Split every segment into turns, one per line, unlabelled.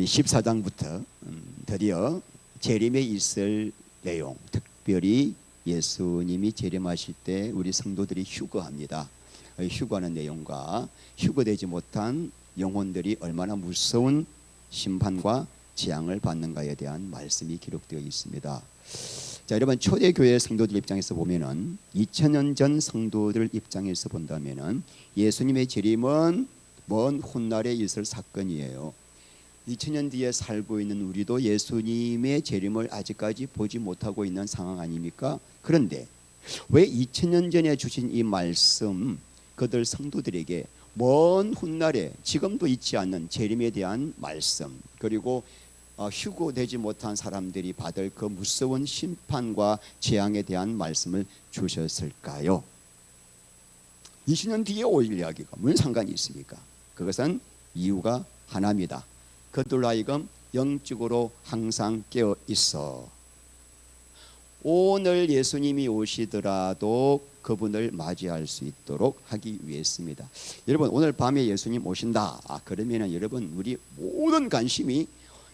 14장부터 드디어 재림에 있을 내용, 특별히 예수님이 재림하실 때 우리 성도들이 휴거합니다. 휴거하는 내용과 휴거되지 못한 영혼들이 얼마나 무서운 심판과 재앙을 받는가에 대한 말씀이 기록되어 있습니다. 자, 여러분, 초대교회 성도들 입장에서 보면은 2000년 전 성도들 입장에서 본다면은 예수님의 재림은 먼 훗날에 있을 사건이에요. 2000년 뒤에 살고 있는 우리도 예수님의 재림을 아직까지 보지 못하고 있는 상황 아닙니까? 그런데 왜 2000년 전에 주신 이 말씀, 그들 성도들에게 먼 훗날에 지금도 있지 않는 재림에 대한 말씀, 그리고 휴거되지 못한 사람들이 받을 그 무서운 심판과 재앙에 대한 말씀을 주셨을까요? 20년 뒤에 올 이야기가 무슨 상관이 있습니까? 그것은 이유가 하나입니다. 그들로 하여금 영적으로 항상 깨어 있어 오늘 예수님이 오시더라도 그분을 맞이할 수 있도록 하기 위해서입니다. 여러분, 오늘 밤에 예수님 오신다. 그러면은 여러분, 우리 모든 관심이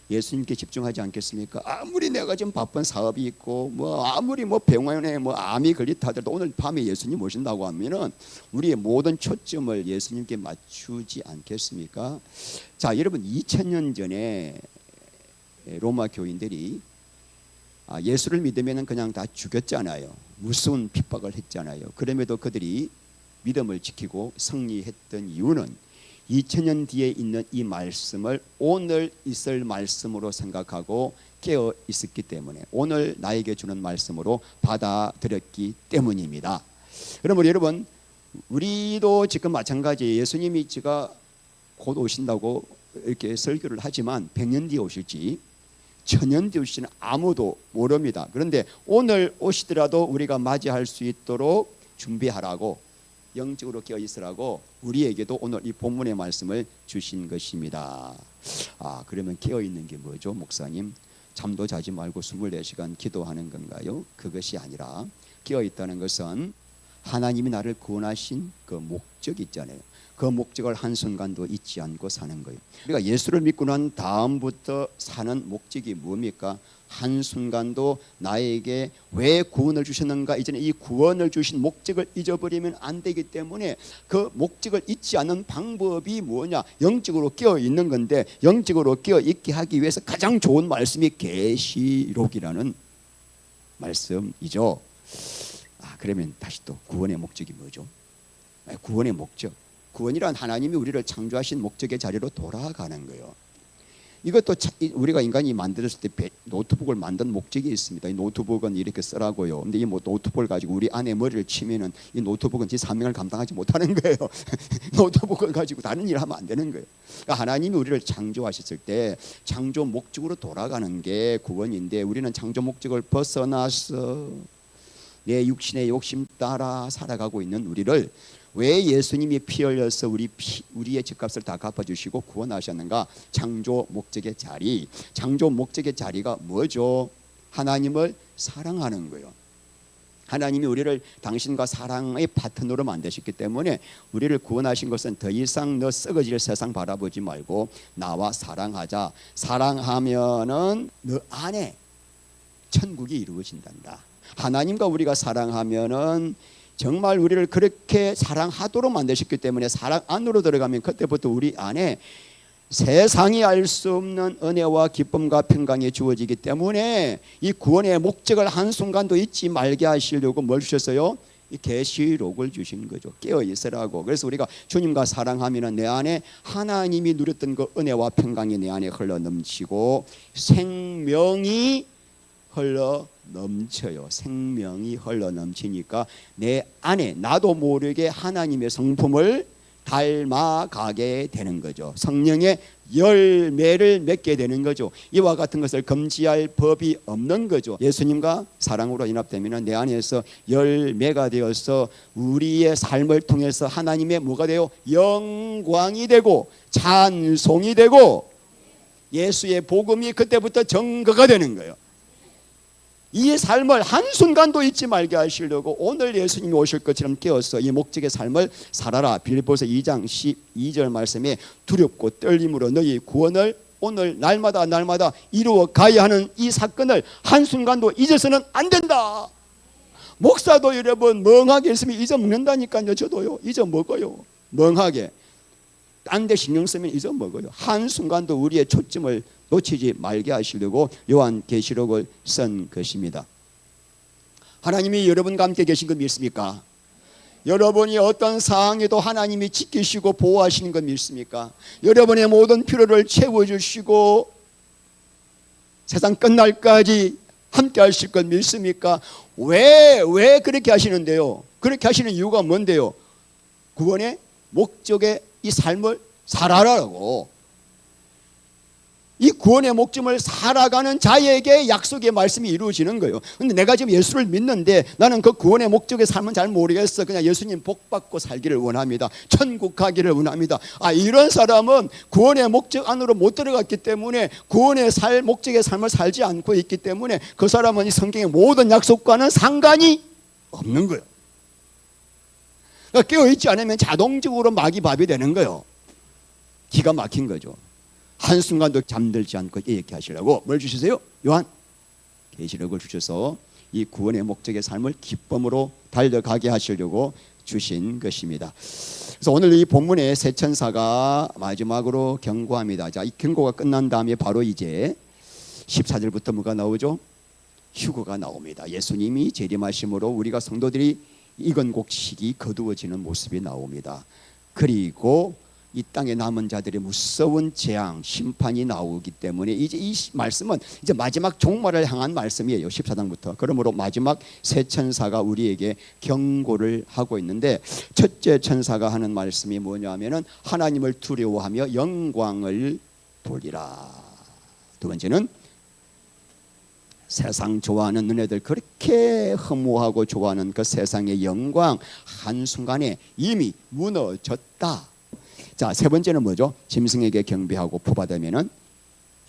예수님께 집중하지 않겠습니까? 아무리 내가 지금 바쁜 사업이 있고 아무리 병원에 암이 걸렸다 하더라도 오늘 밤에 예수님 오신다고 하면은 우리의 모든 초점을 예수님께 맞추지 않겠습니까? 자, 여러분, 2000년 전에 로마 교인들이 예수를 믿으면 그냥 다 죽였잖아요. 무서운 핍박을 했잖아요. 그럼에도 그들이 믿음을 지키고 승리했던 이유는 2000년 뒤에 있는 이 말씀을 오늘 있을 말씀으로 생각하고 깨어 있었기 때문에, 오늘 나에게 주는 말씀으로 받아들였기 때문입니다. 그러면 여러분, 우리도 지금 마찬가지, 예수님이 제가 곧 오신다고 이렇게 설교를 하지만 100년 뒤에 오실지 1000년 뒤에 오실지는 아무도 모릅니다. 그런데 오늘 오시더라도 우리가 맞이할 수 있도록 준비하라고, 영적으로 깨어 있으라고 우리에게도 오늘 이 본문의 말씀을 주신 것입니다. 그러면 깨어 있는 게 뭐죠, 목사님? 잠도 자지 말고 24시간 기도하는 건가요? 그것이 아니라 깨어 있다는 것은 하나님이 나를 구원하신 그 목적이 있잖아요. 그 목적을 한순간도 잊지 않고 사는 거예요. 우리가 예수를 믿고 난 다음부터 사는 목적이 뭡니까? 한순간도 나에게 왜 구원을 주셨는가, 이전에 이 구원을 주신 목적을 잊어버리면 안 되기 때문에 그 목적을 잊지 않는 방법이 뭐냐? 영적으로 깨어 있는 건데, 영적으로 깨어 있게 하기 위해서 가장 좋은 말씀이 계시록이라는 말씀이죠. 그러면 다시 또 구원의 목적이 뭐죠? 구원의 목적, 구원이란 하나님이 우리를 창조하신 목적의 자리로 돌아가는 거예요. 이것도 우리가 인간이 만들었을 때 노트북을 만든 목적이 있습니다. 이 노트북은 이렇게 쓰라고요. 근데 이 노트북을 가지고 우리 안에 머리를 치면은 이 노트북은 지 사명을 감당하지 못하는 거예요. 노트북을 가지고 다른 일을 하면 안 되는 거예요. 그러니까 하나님이 우리를 창조하셨을 때 창조 목적으로 돌아가는 게 구원인데, 우리는 창조 목적을 벗어나서 내 육신의 욕심 따라 살아가고 있는 우리를 왜 예수님이 피 흘려서 우리의 죗값을 다 갚아주시고 구원하셨는가? 창조 목적의 자리, 창조 목적의 자리가 뭐죠? 하나님을 사랑하는 거예요. 하나님이 우리를 당신과 사랑의 파트너로 만드셨기 때문에 우리를 구원하신 것은 더 이상 너 썩어질 세상 바라보지 말고 나와 사랑하자. 사랑하면은 너 안에 천국이 이루어진단다. 하나님과 우리가 사랑하면은 정말 우리를 그렇게 사랑하도록 만드셨기 때문에 사랑 안으로 들어가면 그때부터 우리 안에 세상이 알 수 없는 은혜와 기쁨과 평강이 주어지기 때문에 이 구원의 목적을 한순간도 잊지 말게 하시려고 뭘 주셨어요? 이 계시록을 주신 거죠. 깨어 있으라고. 그래서 우리가 주님과 사랑하면 내 안에 하나님이 누렸던 그 은혜와 평강이 내 안에 흘러 넘치고 생명이 흘러 넘쳐요. 생명이 흘러 넘치니까 내 안에 나도 모르게 하나님의 성품을 닮아가게 되는 거죠. 성령의 열매를 맺게 되는 거죠. 이와 같은 것을 금지할 법이 없는 거죠. 예수님과 사랑으로 연합되면 내 안에서 열매가 되어서 우리의 삶을 통해서 하나님의 뭐가 돼요? 영광이 되고 찬송이 되고 예수의 복음이 그때부터 증거가 되는 거예요. 이 삶을 한순간도 잊지 말게 하시려고 오늘 예수님이 오실 것처럼 깨어서 이 목적의 삶을 살아라. 빌립보서 2장 12절 말씀에 두렵고 떨림으로 너희 구원을 오늘 날마다 이루어 가야 하는 이 사건을 한순간도 잊어서는 안 된다. 목사도 여러분 멍하게 있으면 잊어먹는다니까요. 저도요 잊어먹어요. 멍하게 딴 데 신경 쓰면 잊어먹어요. 한순간도 우리의 초점을 놓치지 말게 하시려고 요한계시록을 쓴 것입니다. 하나님이 여러분과 함께 계신 거 믿습니까? 여러분이 어떤 상황에도 하나님이 지키시고 보호하시는 거 믿습니까? 여러분의 모든 필요를 채워주시고 세상 끝날까지 함께 하실 걸 믿습니까? 왜 그렇게 하시는데요? 그렇게 하시는 이유가 뭔데요? 구원의 목적의 이 삶을 살아라고. 이 구원의 목적을 살아가는 자에게 약속의 말씀이 이루어지는 거예요. 근데 내가 지금 예수를 믿는데 나는 그 구원의 목적의 삶은 잘 모르겠어. 그냥 예수님 복 받고 살기를 원합니다. 천국 가기를 원합니다. 이런 사람은 구원의 목적 안으로 못 들어갔기 때문에 구원의 목적의 삶을 살지 않고 있기 때문에 그 사람은 이 성경의 모든 약속과는 상관이 없는 거예요. 그러니까 깨어있지 않으면 자동적으로 마귀밥이 되는 거예요. 기가 막힌 거죠. 한순간도 잠들지 않고 이렇게 하시려고 뭘 주시세요? 요한 계시록을 주셔서 이 구원의 목적의 삶을 기쁨으로 달려가게 하시려고 주신 것입니다. 그래서 오늘 이 본문의 세 천사가 마지막으로 경고합니다. 자, 이 경고가 끝난 다음에 바로 이제 14절부터 뭐가 나오죠? 휴거가 나옵니다. 예수님이 재림하심으로 우리가 성도들이 익은 곡식이 거두어지는 모습이 나옵니다. 그리고 이 땅에 남은 자들의 무서운 재앙, 심판이 나오기 때문에 이제 이 말씀은 이제 마지막 종말을 향한 말씀이에요. 14장부터. 그러므로 마지막 세 천사가 우리에게 경고를 하고 있는데 첫째 천사가 하는 말씀이 뭐냐면은 하나님을 두려워하며 영광을 돌리라. 두 번째는 세상 좋아하는 너네들 그렇게 허무하고 좋아하는 그 세상의 영광 한순간에 이미 무너졌다. 자, 세 번째는 뭐죠? 짐승에게 경배하고 부받으면은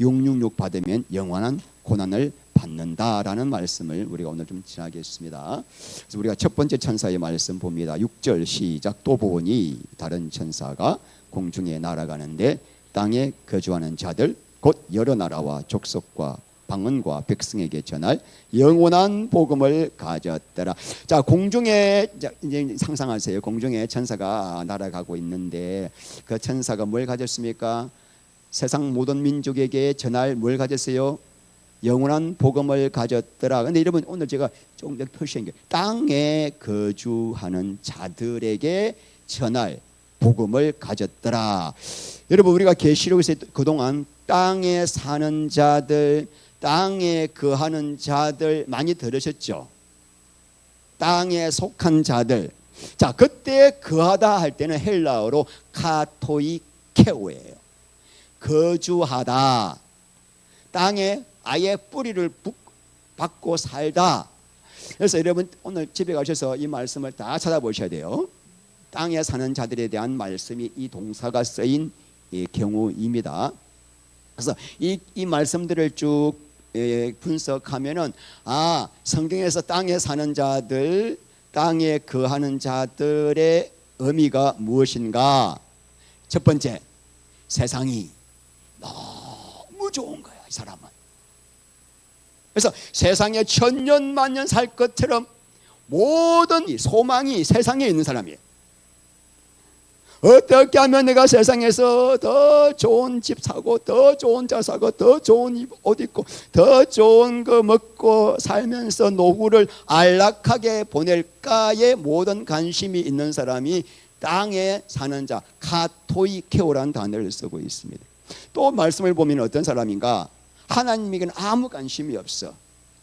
666 받으면 영원한 고난을 받는다라는 말씀을 우리가 오늘 좀 지나겠습니다. 그래서 우리가 첫 번째 천사의 말씀 봅니다. 6절 시작. 또 보니 다른 천사가 공중에 날아가는데 땅에 거주하는 자들 곧 여러 나라와 족속과 방언과 백성에게 전할 영원한 복음을 가졌더라. 자, 공중에 이제 상상하세요. 공중에 천사가 날아가고 있는데 그 천사가 뭘 가졌습니까? 세상 모든 민족에게 전할 뭘 가졌어요? 영원한 복음을 가졌더라. 근데 여러분 오늘 제가 조금 더 표시한 게 땅에 거주하는 자들에게 전할 복음을 가졌더라. 여러분 우리가 계시록에서 그동안 땅에 사는 자들, 땅에 거하는 자들 많이 들으셨죠? 땅에 속한 자들. 자, 그때 거하다 할 때는 헬라어로 카토이케오예요. 거주하다. 땅에 아예 뿌리를 박고 살다. 그래서 여러분 오늘 집에 가셔서 이 말씀을 다 찾아보셔야 돼요. 땅에 사는 자들에 대한 말씀이 이 동사가 쓰인 이 경우입니다. 그래서 이 말씀들을 쭉 분석하면은 성경에서 땅에 사는 자들, 땅에 거하는 자들의 의미가 무엇인가? 첫 번째, 세상이 너무 좋은 거야, 이 사람은. 그래서 세상에 천년 만년 살 것처럼 모든 소망이 세상에 있는 사람이에요. 어떻게 하면 내가 세상에서 더 좋은 집 사고 더 좋은 차 사고 더 좋은 옷 입고 더 좋은 거 먹고 살면서 노후를 안락하게 보낼까에 모든 관심이 있는 사람이 땅에 사는 자 카토이케오라는 단어를 쓰고 있습니다. 또 말씀을 보면 어떤 사람인가? 하나님에게는 아무 관심이 없어.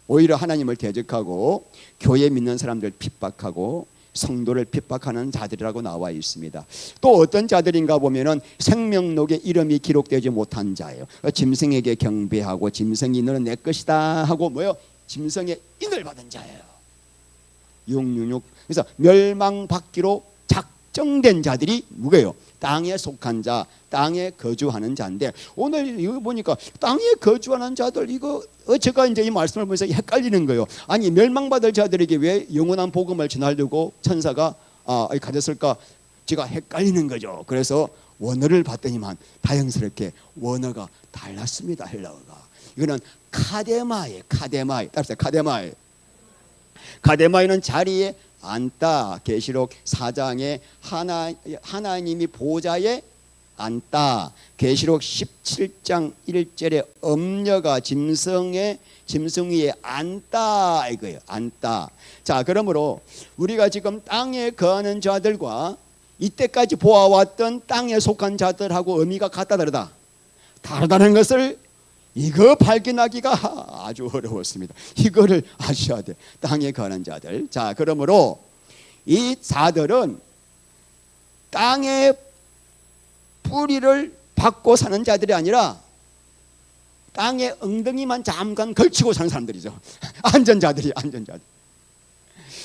오히려 하나님을 대적하고 교회 믿는 사람들 핍박하고 성도를 핍박하는 자들이라고 나와 있습니다. 또 어떤 자들인가 보면은 생명록에 이름이 기록되지 못한 자예요. 짐승에게 경배하고 짐승이 너는 내 것이다 하고 짐승의 인을 받은 자예요. 666. 그래서 멸망받기로 작정된 자들이 누구예요? 땅에 속한 자, 땅에 거주하는 자인데 오늘 이거 보니까 땅에 거주하는 자들 이거 제가 이제 이 말씀을 보면서 헷갈리는 거예요. 아니 멸망받을 자들에게 왜 영원한 복음을 전하려고 천사가 가졌을까? 제가 헷갈리는 거죠. 그래서 원어를 봤더니만 다행스럽게 원어가 달랐습니다. 헬라어가. 이거는 카데마에 따라서 카데마에는 자리에 앉다. 계시록 4장에 하나님이 보좌에 앉다. 계시록 17장 1절에 엄녀가 짐승 위에 앉다 이거예요. 앉다. 자, 그러므로 우리가 지금 땅에 거하는 자들과 이때까지 보아왔던 땅에 속한 자들하고 의미가 같다 다르다. 다르다는 것을 이거 발견하기가 아주 어려웠습니다. 이거를 아셔야 돼. 땅에 거하는 자들. 자, 그러므로 이 자들은 땅의 뿌리를 받고 사는 자들이 아니라 땅에 엉덩이만 잠깐 걸치고 사는 사람들이죠. 안전자들.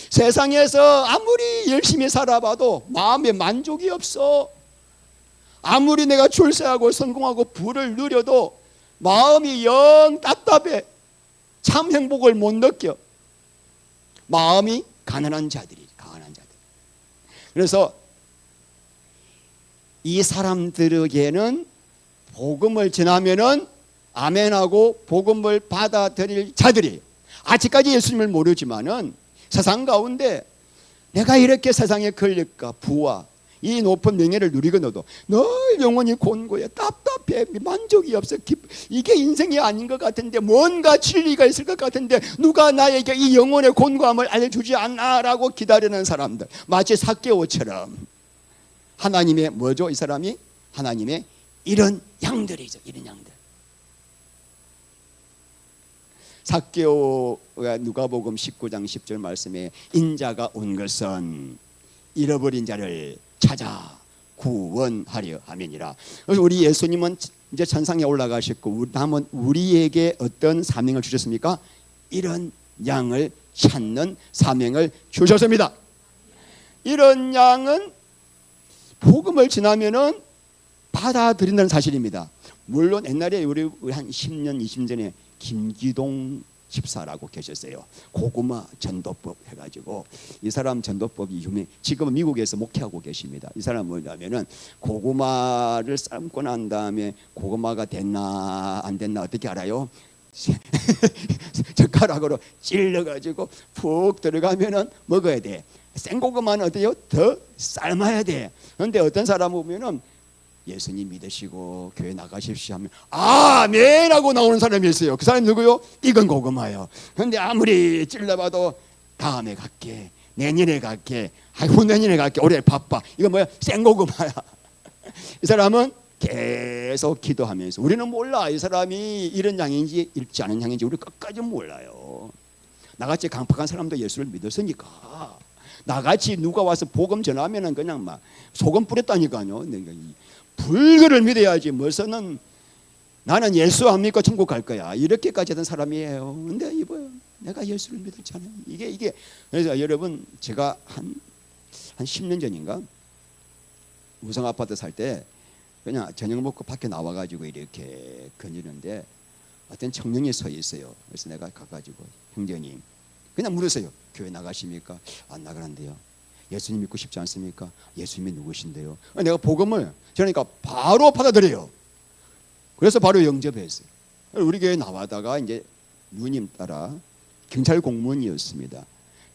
세상에서 아무리 열심히 살아봐도 마음에 만족이 없어. 아무리 내가 출세하고 성공하고 부를 누려도 마음이 영 답답해. 참 행복을 못 느껴. 마음이 가난한 자들이. 그래서 이 사람들에게는 복음을 전하면은 아멘하고 복음을 받아들일 자들이, 아직까지 예수님을 모르지만은 세상 가운데 내가 이렇게 세상에 걸릴까, 부와 이 높은 명예를 누리거너도 늘 영혼이 곤고해, 답답해, 만족이 없어. 이게 인생이 아닌 것 같은데, 뭔가 진리가 있을 것 같은데 누가 나에게 이 영혼의 곤고함을 알려주지 않나라고 기다리는 사람들, 마치 삭개오처럼. 하나님의 뭐죠? 이 사람이 하나님의 이런 양들이죠. 이런 양들. 삭개오가 누가복음 19장 10절 말씀에 인자가 온 것은 잃어버린 자를 찾아 구원하려 함이니라. 그래서 우리 예수님은 이제 천상에 올라가셨고 남은 우리에게 어떤 사명을 주셨습니까? 이런 양을 찾는 사명을 주셨습니다. 이런 양은 복음을 전하면은 받아들인다는 사실입니다. 물론 옛날에 우리 한 10년 20년 전에 김기동 집사라고 계셨어요. 고구마 전도법 해가지고 이 사람 전도법이 유명. 지금은 미국에서 목회하고 계십니다. 이 사람 뭐냐면은 고구마를 삶고 난 다음에 고구마가 됐나 안 됐나 어떻게 알아요? 젓가락으로 찔러가지고 푹 들어가면은 먹어야 돼. 생고구마는 어때요? 더 삶아야 돼. 그런데 어떤 사람 보면은 예수님 믿으시고 교회 나가십시오 하면 아멘 하고 나오는 사람이 있어요. 그 사람이 누구요? 이건 고구마예요. 그런데 아무리 찔러봐도 다음에 갈게, 내년에 갈게, 후내년에 갈게, 올해 바빠. 이거 뭐야? 생고구마야. 이 사람은 계속 기도하면서, 우리는 몰라 이 사람이 이런 양인지 읽지 않은 양인지 우리 끝까지 몰라요. 나같이 강팍한 사람도 예수를 믿었으니까. 나같이 누가 와서 복음 전하면은 그냥 막 소금 뿌렸다니까요. 불교를 믿어야지 무엇은 나는 예수 안 믿고 천국 갈 거야 이렇게까지 하던 사람이에요. 근데 이봐요, 내가 예수를 믿었잖아요. 이게 그래서 여러분, 제가 한 10년 전인가 우성 아파트 살 때 그냥 저녁 먹고 밖에 나와가지고 이렇게 거니는데 어떤 청년이 서 있어요. 그래서 내가 가가지고 형제님, 그냥 물었어요. 교회 나가십니까? 안 나가는데요. 예수님 믿고 싶지 않습니까? 예수님이 누구신데요? 내가 복음을 저러니까 바로 받아들여요. 그래서 바로 영접했어요. 우리 교회 나와다가 이제 누님 따라 경찰 공무원이었습니다.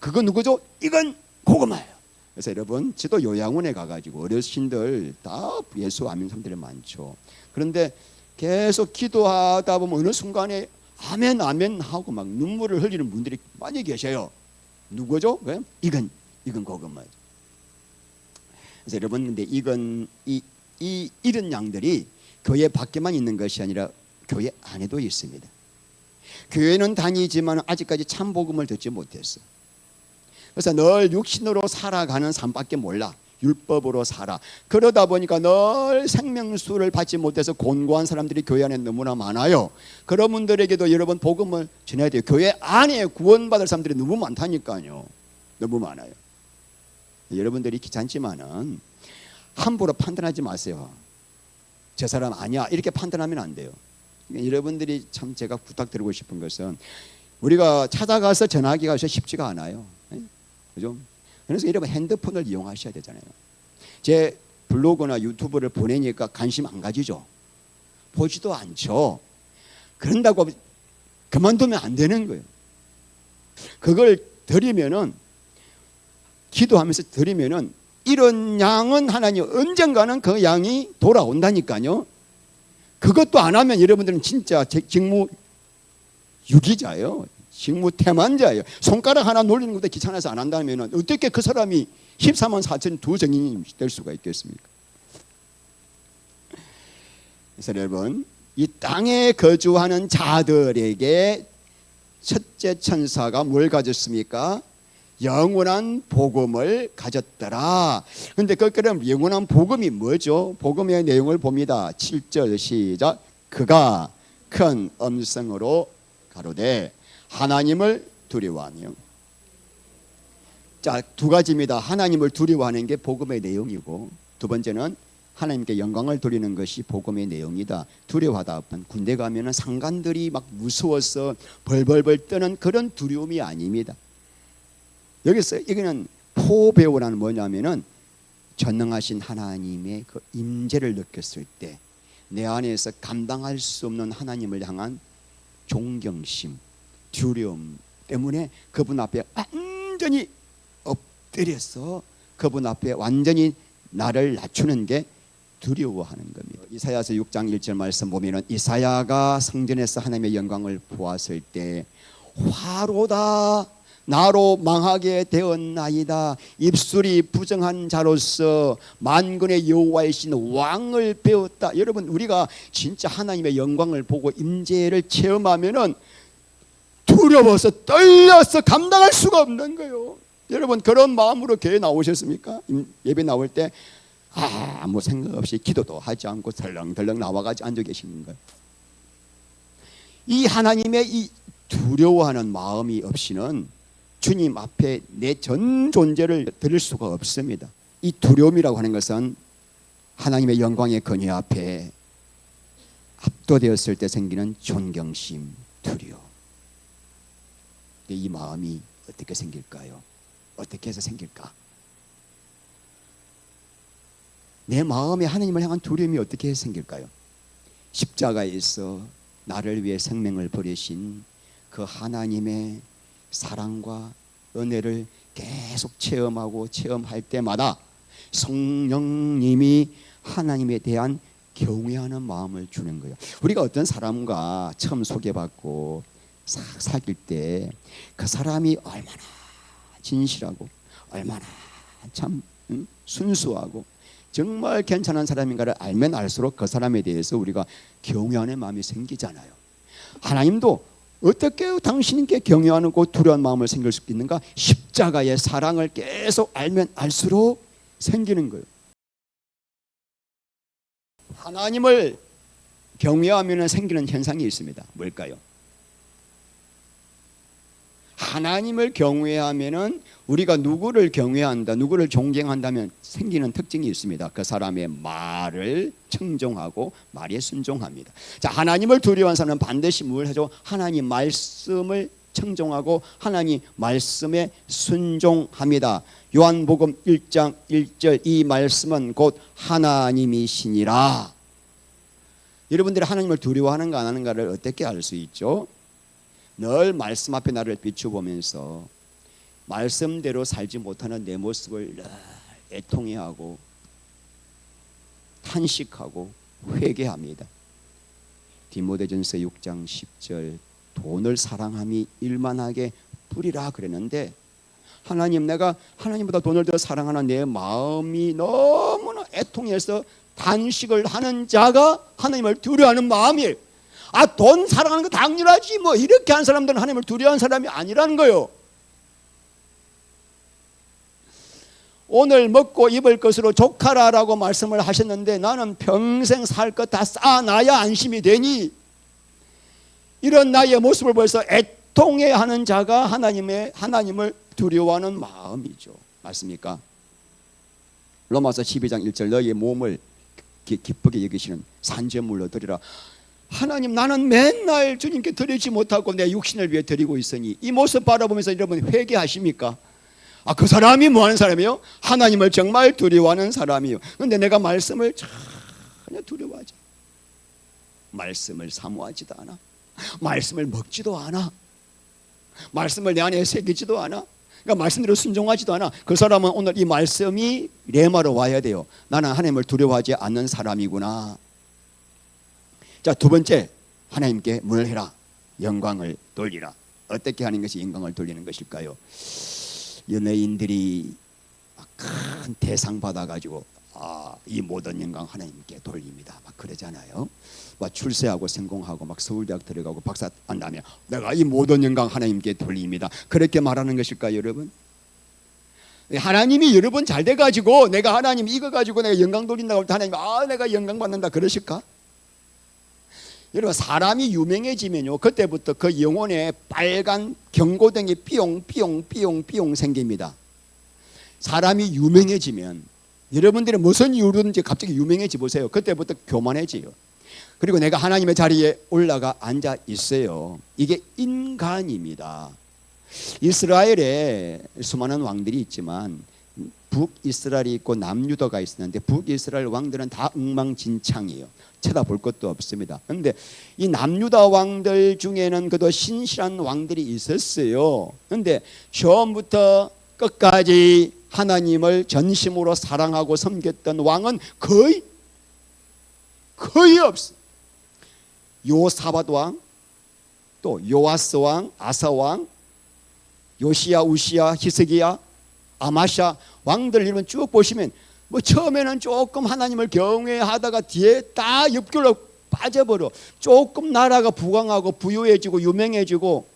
그거 누구죠? 이건 고구마예요. 그래서 여러분, 지도 요양원에 가가지고 어르신들 다 예수 아멘 사람들이 많죠. 그런데 계속 기도하다 보면 어느 순간에 아멘 아멘 하고 막 눈물을 흘리는 분들이 많이 계셔요. 누구죠? 왜? 이건 고구마죠. 그래서 여러분, 근데 이런 양들이 교회 밖에만 있는 것이 아니라 교회 안에도 있습니다. 교회는 다니지만 아직까지 참 복음을 듣지 못했어. 그래서 늘 육신으로 살아가는 삶밖에 몰라. 율법으로 살아. 그러다 보니까 늘 생명수를 받지 못해서 곤고한 사람들이 교회 안에 너무나 많아요. 그런 분들에게도 여러분 복음을 전해야 돼요. 교회 안에 구원받을 사람들이 너무 많다니까요. 너무 많아요. 여러분들이 귀찮지만은 함부로 판단하지 마세요. 저 사람 아니야 이렇게 판단하면 안 돼요. 여러분들이 참 제가 부탁드리고 싶은 것은, 우리가 찾아가서 전하기가 쉽지가 않아요. 그죠? 그래서 여러분 핸드폰을 이용하셔야 되잖아요. 제 블로그나 유튜브를 보내니까 관심 안 가지죠. 보지도 않죠. 그런다고 그만두면 안 되는 거예요. 그걸 드리면은, 기도하면서 드리면은 이런 양은 하나님 언젠가는 그 양이 돌아온다니까요. 그것도 안 하면 여러분들은 진짜 직무 유기자예요. 직무 태만자예요. 손가락 하나 놀리는 것도 귀찮아서 안 한다면 어떻게 그 사람이 14만 4천 두 정인이 될 수가 있겠습니까? 그래서 여러분, 이 땅에 거주하는 자들에게 첫째 천사가 뭘 가졌습니까? 영원한 복음을 가졌더라. 그런데 그럼 영원한 복음이 뭐죠? 복음의 내용을 봅니다. 7절 시작. 그가 큰 음성으로 가로되 하나님을 두려워하며. 자, 두 가지입니다. 하나님을 두려워하는 게 복음의 내용이고, 두 번째는 하나님께 영광을 돌리는 것이 복음의 내용이다. 두려워하다. 군대 가면은 상관들이 막 무서워서 벌벌벌 떠는 그런 두려움이 아닙니다. 여기서 이거는 포배우라는 뭐냐면은 전능하신 하나님의 그 임재를 느꼈을 때 내 안에서 감당할 수 없는 하나님을 향한 존경심, 두려움 때문에 그분 앞에 완전히 엎드려서 그분 앞에 완전히 나를 낮추는 게 두려워하는 겁니다. 이사야서 6장 1절 말씀 보면은 이사야가 성전에서 하나님의 영광을 보았을 때 화로다 나로 망하게 되었나이다. 입술이 부정한 자로서 만군의 여호와이신 왕을 배웠다. 여러분, 우리가 진짜 하나님의 영광을 보고 임재를 체험하면은 두려워서 떨려서 감당할 수가 없는 거예요. 여러분, 그런 마음으로 교회 나오셨습니까? 예배 나올 때 아무 생각 없이 기도도 하지 않고 덜렁덜렁 나와가지고 앉아 계시는 거예요. 이 하나님의 이 두려워하는 마음이 없이는 주님 앞에 내 전 존재를 드릴 수가 없습니다. 이 두려움이라고 하는 것은 하나님의 영광의 권위 앞에 압도되었을 때 생기는 존경심, 두려움. 이 마음이 어떻게 생길까요? 어떻게 해서 생길까? 내 마음에 하나님을 향한 두려움이 어떻게 해서 생길까요? 십자가에서 나를 위해 생명을 버리신 그 하나님의 사랑과 은혜를 계속 체험할 때마다 성령님이 하나님에 대한 경외하는 마음을 주는 거예요. 우리가 어떤 사람과 처음 소개받고 사귈 때 그 사람이 얼마나 진실하고 얼마나 참 순수하고 정말 괜찮은 사람인가를 알면 알수록 그 사람에 대해서 우리가 경외하는 마음이 생기잖아요. 하나님도 어떻게 당신께 경외하고 두려운 마음을 생길 수 있는가? 십자가의 사랑을 계속 알면 알수록 생기는 거예요. 하나님을 경외하면 생기는 현상이 있습니다. 뭘까요? 하나님을 경외하면은 우리가 누구를 경외한다, 누구를 존경한다면 생기는 특징이 있습니다. 그 사람의 말을 청종하고 말에 순종합니다. 자, 하나님을 두려워하는 사람은 반드시 뭘 하죠? 하나님 말씀을 청종하고 하나님 말씀에 순종합니다. 요한복음 1장 1절 이 말씀은 곧 하나님이시니라. 여러분들이 하나님을 두려워하는가 안 하는가를 어떻게 알 수 있죠? 늘 말씀 앞에 나를 비추보면서 말씀대로 살지 못하는 내 모습을 늘 애통해하고 탄식하고 회개합니다. 디모데전서 6장 10절 돈을 사랑함이 일만하게 뿌리라 그랬는데 하나님, 내가 하나님보다 돈을 더 사랑하는 내 마음이 너무나 애통해서 단식을 하는 자가 하나님을 두려워하는 마음이에요. 돈 사랑하는 거 당연하지 뭐 이렇게 한 사람들은 하나님을 두려워하는 사람이 아니라는 거예요. 오늘 먹고 입을 것으로 족하라라고 말씀을 하셨는데 나는 평생 살 것 다 쌓아놔야 안심이 되니 이런 나의 모습을 보여서 애통해하는 자가 하나님을 두려워하는 마음이죠. 맞습니까? 로마서 12장 1절 너희의 몸을 기쁘게 여기시는 산제물로 드리라. 하나님, 나는 맨날 주님께 드리지 못하고 내 육신을 위해 드리고 있으니 이 모습 바라보면서 여러분 회개하십니까? 그 사람이 뭐 하는 사람이요? 하나님을 정말 두려워하는 사람이요. 그런데 내가 말씀을 전혀 두려워하지, 말씀을 사모하지도 않아, 말씀을 먹지도 않아, 말씀을 내 안에 새기지도 않아, 그러니까 말씀대로 순종하지도 않아. 그 사람은 오늘 이 말씀이 레마로 와야 돼요. 나는 하나님을 두려워하지 않는 사람이구나. 자, 두 번째, 하나님께 문을 해라, 영광을 돌리라. 어떻게 하는 것이 영광을 돌리는 것일까요? 연예인들이 큰 대상 받아가지고 이 모든 영광 하나님께 돌립니다, 막 그러잖아요. 막 출세하고 성공하고 막 서울대학 들어가고 박사 딴다며 내가 이 모든 영광 하나님께 돌립니다, 그렇게 말하는 것일까요, 여러분? 하나님이 여러분 잘 돼가지고 내가 하나님 이거 가지고 내가 영광 돌린다고 할 때 하나님 내가 영광 받는다 그러실까? 여러분, 사람이 유명해지면요, 그때부터 그 영혼에 빨간 경고등이 삐용삐용 생깁니다. 사람이 유명해지면 여러분들이 무슨 이유로든지 갑자기 유명해지 보세요. 그때부터 교만해져요. 그리고 내가 하나님의 자리에 올라가 앉아 있어요. 이게 인간입니다. 이스라엘에 수많은 왕들이 있지만 북이스라엘이 있고 남유다가 있었는데 북이스라엘 왕들은 다 엉망진창이에요. 쳐다볼 것도 없습니다. 그런데 이 남유다 왕들 중에는 그래도 신실한 왕들이 있었어요. 그런데 처음부터 끝까지 하나님을 전심으로 사랑하고 섬겼던 왕은 거의 없어. 요사밧 왕, 또 요아스 왕, 아사 왕, 요시야, 우시야, 히스기야, 아마샤 왕들 이름 쭉 보시면 뭐 처음에는 조금 하나님을 경외하다가 뒤에 다 엽결로 빠져버려. 조금 나라가 부강하고 부유해지고 유명해지고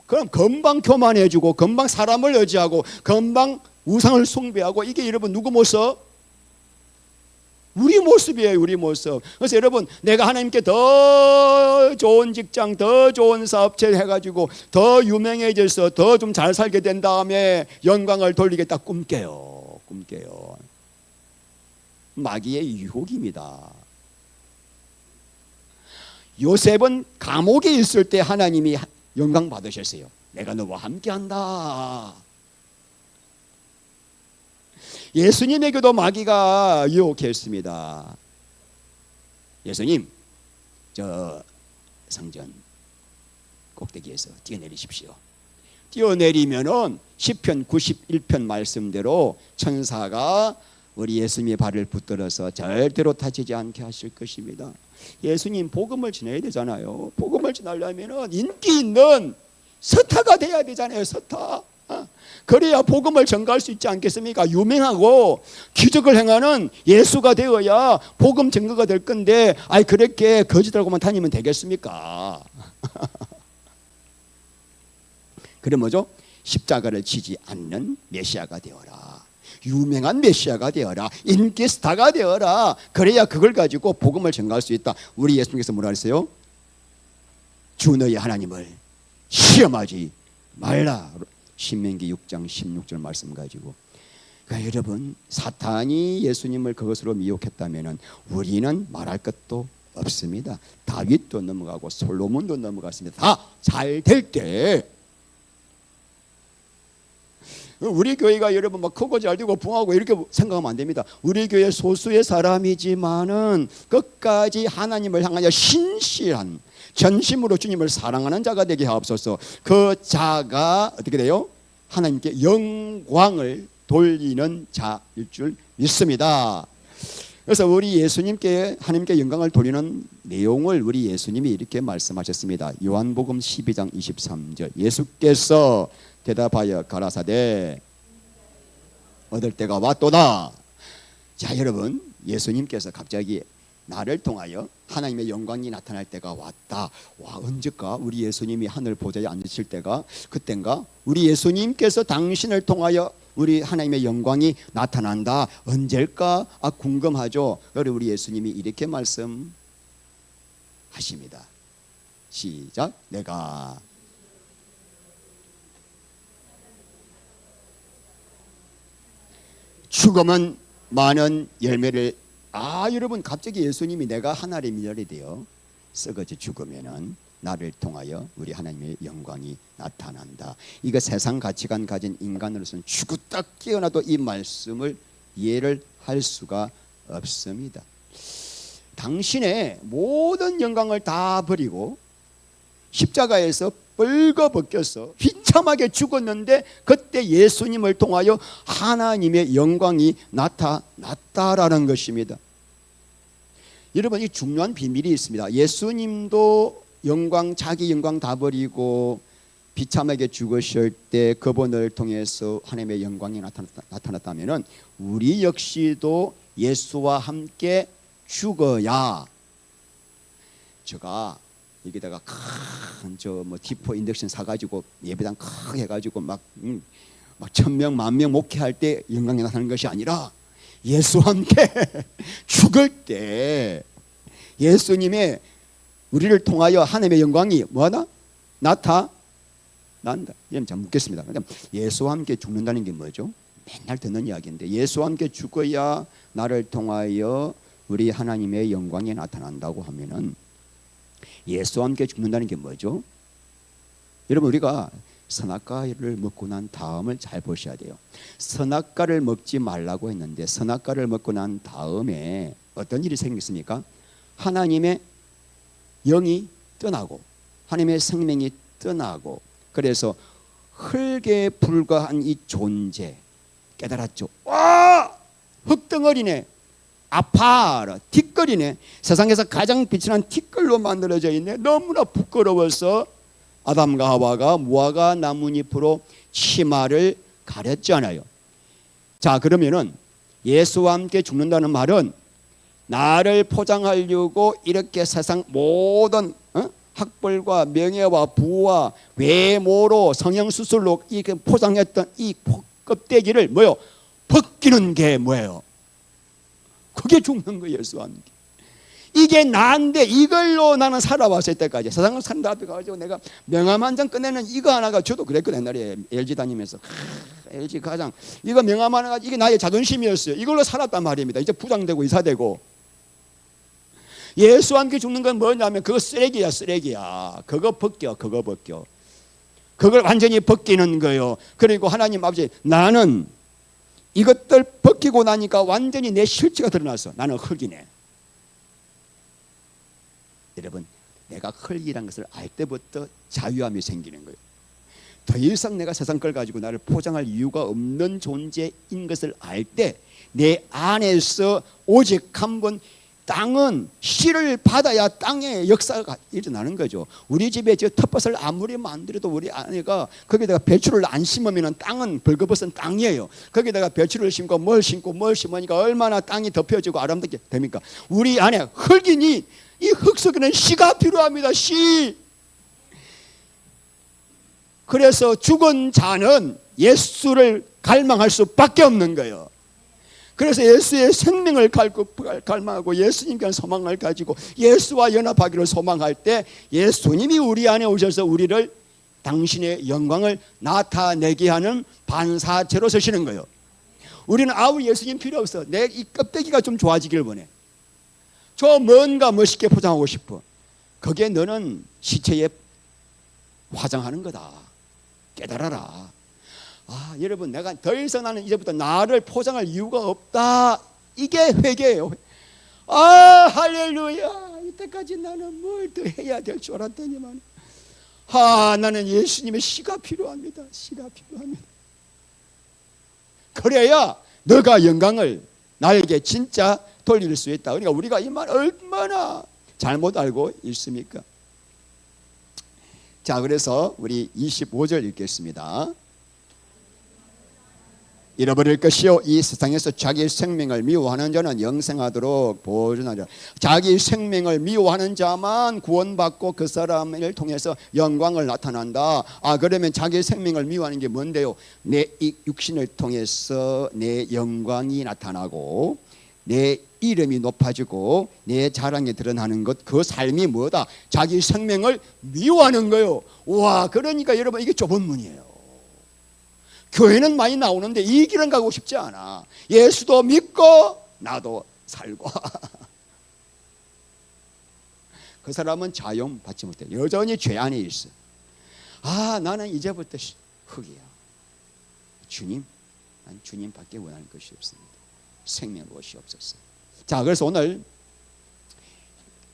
그럼 금방 교만해지고 금방 사람을 의지하고 금방 우상을 숭배하고, 이게 여러분 누구 모습? 우리 모습이에요, 우리 모습. 그래서 여러분, 내가 하나님께 더 좋은 직장, 더 좋은 사업체 해가지고 더 유명해져서 더 좀 잘 살게 된 다음에 영광을 돌리겠다 꿈깨요. 마귀의 유혹입니다. 요셉은 감옥에 있을 때 하나님이 영광 받으셨어요. 내가 너와 함께한다. 예수님에게도 마귀가 유혹했습니다. 예수님, 저 성전 꼭대기에서 뛰어내리십시오. 뛰어내리면은 시편 91편 말씀대로 천사가 우리 예수님의 발을 붙들어서 절대로 다치지 않게 하실 것입니다. 예수님 복음을 전해야 되잖아요. 복음을 전하려면은 인기 있는 스타가 돼야 되잖아요. 스타. 그래야 복음을 전가할 수 있지 않겠습니까? 유명하고 기적을 행하는 예수가 되어야 복음 전가가 될 건데, 그렇게 거짓하고만 다니면 되겠습니까? 그럼 뭐죠? 십자가를 지지 않는 메시아가 되어라. 유명한 메시아가 되어라. 인기 스타가 되어라. 그래야 그걸 가지고 복음을 전가할 수 있다. 우리 예수님께서 뭐라 그랬어요? 주 너희 하나님을 시험하지 말라. 신명기 6장 16절 말씀 가지고. 그러니까 여러분, 사탄이 예수님을 그것으로 미혹했다면 우리는 말할 것도 없습니다. 다윗도 넘어가고 솔로몬도 넘어갔습니다. 다 잘 될 때. 우리 교회가 여러분 막 크고 잘 되고 붕하고 이렇게 생각하면 안 됩니다. 우리 교회 소수의 사람이지만은 끝까지 하나님을 향하여 신실한 전심으로 주님을 사랑하는 자가 되게 하옵소서. 그 자가 어떻게 돼요? 하나님께 영광을 돌리는 자일 줄 믿습니다. 그래서 우리 예수님께 하나님께 영광을 돌리는 내용을 우리 예수님이 이렇게 말씀하셨습니다. 요한복음 12장 23절 예수께서 대답하여 가라사대 얻을 때가 왔도다. 자, 여러분, 예수님께서 갑자기 나를 통하여 하나님의 영광이 나타날 때가 왔다. 와, 언제까? 우리 예수님이 하늘 보좌에 앉으실 때가 그땐가? 우리 예수님께서 당신을 통하여 우리 하나님의 영광이 나타난다. 언제일까? 궁금하죠. 그리고 우리 예수님이 이렇게 말씀하십니다. 시작. 내가 죽으면 많은 열매를. 여러분, 갑자기 예수님이 내가 하나님의 열이 되어 썩어져 죽으면은 나를 통하여 우리 하나님의 영광이 나타난다. 이거 세상 가치관 가진 인간으로서는 죽었다 깨어나도 이 말씀을 이해를 할 수가 없습니다. 당신의 모든 영광을 다 버리고 십자가에서 뻘거벗겨서 비참하게 죽었는데 그때 예수님을 통하여 하나님의 영광이 나타났다라는 것입니다. 여러분, 이 중요한 비밀이 있습니다. 예수님도 자기 영광 다 버리고 비참하게 죽으실 때 그분을 통해서 하나님의 영광이 나타났다면 우리 역시도 예수와 함께 죽어야, 제가 여기다가 큰 디포 인덕션 사가지고 예배당 크게 해가지고 막 1000명 10,000명 목회할 때 영광이 나타나는 것이 아니라 예수와 함께 죽을 때 예수님의 우리를 통하여 하나님의 영광이 뭐하나? 나타난다. 여러분, 잘 묻겠습니다. 예수와 함께 죽는다는 게 뭐죠? 맨날 듣는 이야기인데, 예수와 함께 죽어야 나를 통하여 우리 하나님의 영광이 나타난다고 하면은 예수와 함께 죽는다는 게 뭐죠? 여러분, 우리가 선악과를 먹고 난 다음을 잘 보셔야 돼요. 선악과를 먹지 말라고 했는데 선악과를 먹고 난 다음에 어떤 일이 생겼습니까? 하나님의 영이 떠나고 하나님의 생명이 떠나고, 그래서 흙에 불과한 이 존재 깨달았죠. 와! 흙덩어리네, 아파라, 티끌이네, 세상에서 가장 비천한 티끌로 만들어져 있네. 너무나 부끄러워서 아담과 하와가 무화과 나뭇잎으로 치마를 가렸잖아요. 자, 그러면은 예수와 함께 죽는다는 말은 나를 포장하려고 이렇게 세상 모든 학벌과 명예와 부와 외모로 성형수술로 이렇게 포장했던 이 껍데기를 뭐요? 벗기는 게 뭐예요? 그게 죽는 거예요. 예수와 함께. 이게 나인데 이걸로 나는 살아왔을 때까지 세상을 사람들 앞에 가가지고 내가 명함 한 장 꺼내는 이거 하나가, 저도 그랬거든요. 옛날에 LG 다니면서 LG 가장 이거 명함 하나가 이게 나의 자존심이었어요. 이걸로 살았단 말입니다. 이제 부장되고 이사되고. 예수와 함께 죽는 건 뭐냐면 그거 쓰레기야, 쓰레기야. 그거 벗겨. 그걸 완전히 벗기는 거예요. 그리고 하나님 아버지, 나는 이것들 벗기고 나니까 완전히 내 실체가 드러났어. 나는 흙이네. 여러분, 내가 흙이란 것을 알 때부터 자유함이 생기는 거예요. 더 이상 내가 세상 걸 가지고 나를 포장할 이유가 없는 존재인 것을 알 때 내 안에서 오직 한 번, 땅은 씨를 받아야 땅의 역사가 일어나는 거죠. 우리 집에 저 텃밭을 아무리 만들어도 우리 아내가 거기다가 배추를 안 심으면 땅은 벌거벗은 땅이에요. 거기다가 배추를 심고 뭘 심으니까 얼마나 땅이 덮여지고 아름답게 됩니까? 우리 안에 흙이니 이 흙 속에는 씨가 필요합니다. 씨. 그래서 죽은 자는 예수를 갈망할 수밖에 없는 거예요. 그래서 예수의 생명을 갈망하고 예수님께 소망을 가지고 예수와 연합하기를 소망할 때 예수님이 우리 안에 오셔서 우리를, 당신의 영광을 나타내게 하는 반사체로 서시는 거예요. 우리는 아우 예수님 필요 없어, 내 이 껍데기가 좀 좋아지길 원해, 저 뭔가 멋있게 포장하고 싶어. 그게 너는 시체에 화장하는 거다. 깨달아라. 아, 여러분, 내가 더 이상 나는 이제부터 나를 포장할 이유가 없다. 이게 회개예요. 아, 할렐루야. 이때까지 나는 뭘 더 해야 될 줄 알았더니만, 나는 예수님의 씨가 필요합니다. 씨가 필요합니다. 그래야 너가 영광을 나에게 진짜 돌릴 수 있다. 그러니까 우리가 이 말 얼마나 잘못 알고 있습니까? 자, 그래서 우리 25절 읽겠습니다. 잃어버릴 것이요 이 세상에서 자기 생명을 미워하는 자는 영생하도록 보존하리라. 자기 생명을 미워하는 자만 구원받고 그 사람을 통해서 영광을 나타난다. 그러면 자기 생명을 미워하는 게 뭔데요? 내 이 육신을 통해서 내 영광이 나타나고 내 이름이 높아지고 내 자랑이 드러나는 것, 그 삶이 뭐다? 자기 생명을 미워하는 거예요. 와, 그러니까 여러분, 이게 좁은 문이에요. 교회는 많이 나오는데 이 길은 가고 싶지 않아. 예수도 믿고 나도 살고 그 사람은 자용 받지 못해. 여전히 죄 안에 있어. 아, 나는 이제부터 흙이야. 주님, 난 주님밖에 원하는 것이 없습니다. 생명 무엇이옵소서. 자, 그래서 오늘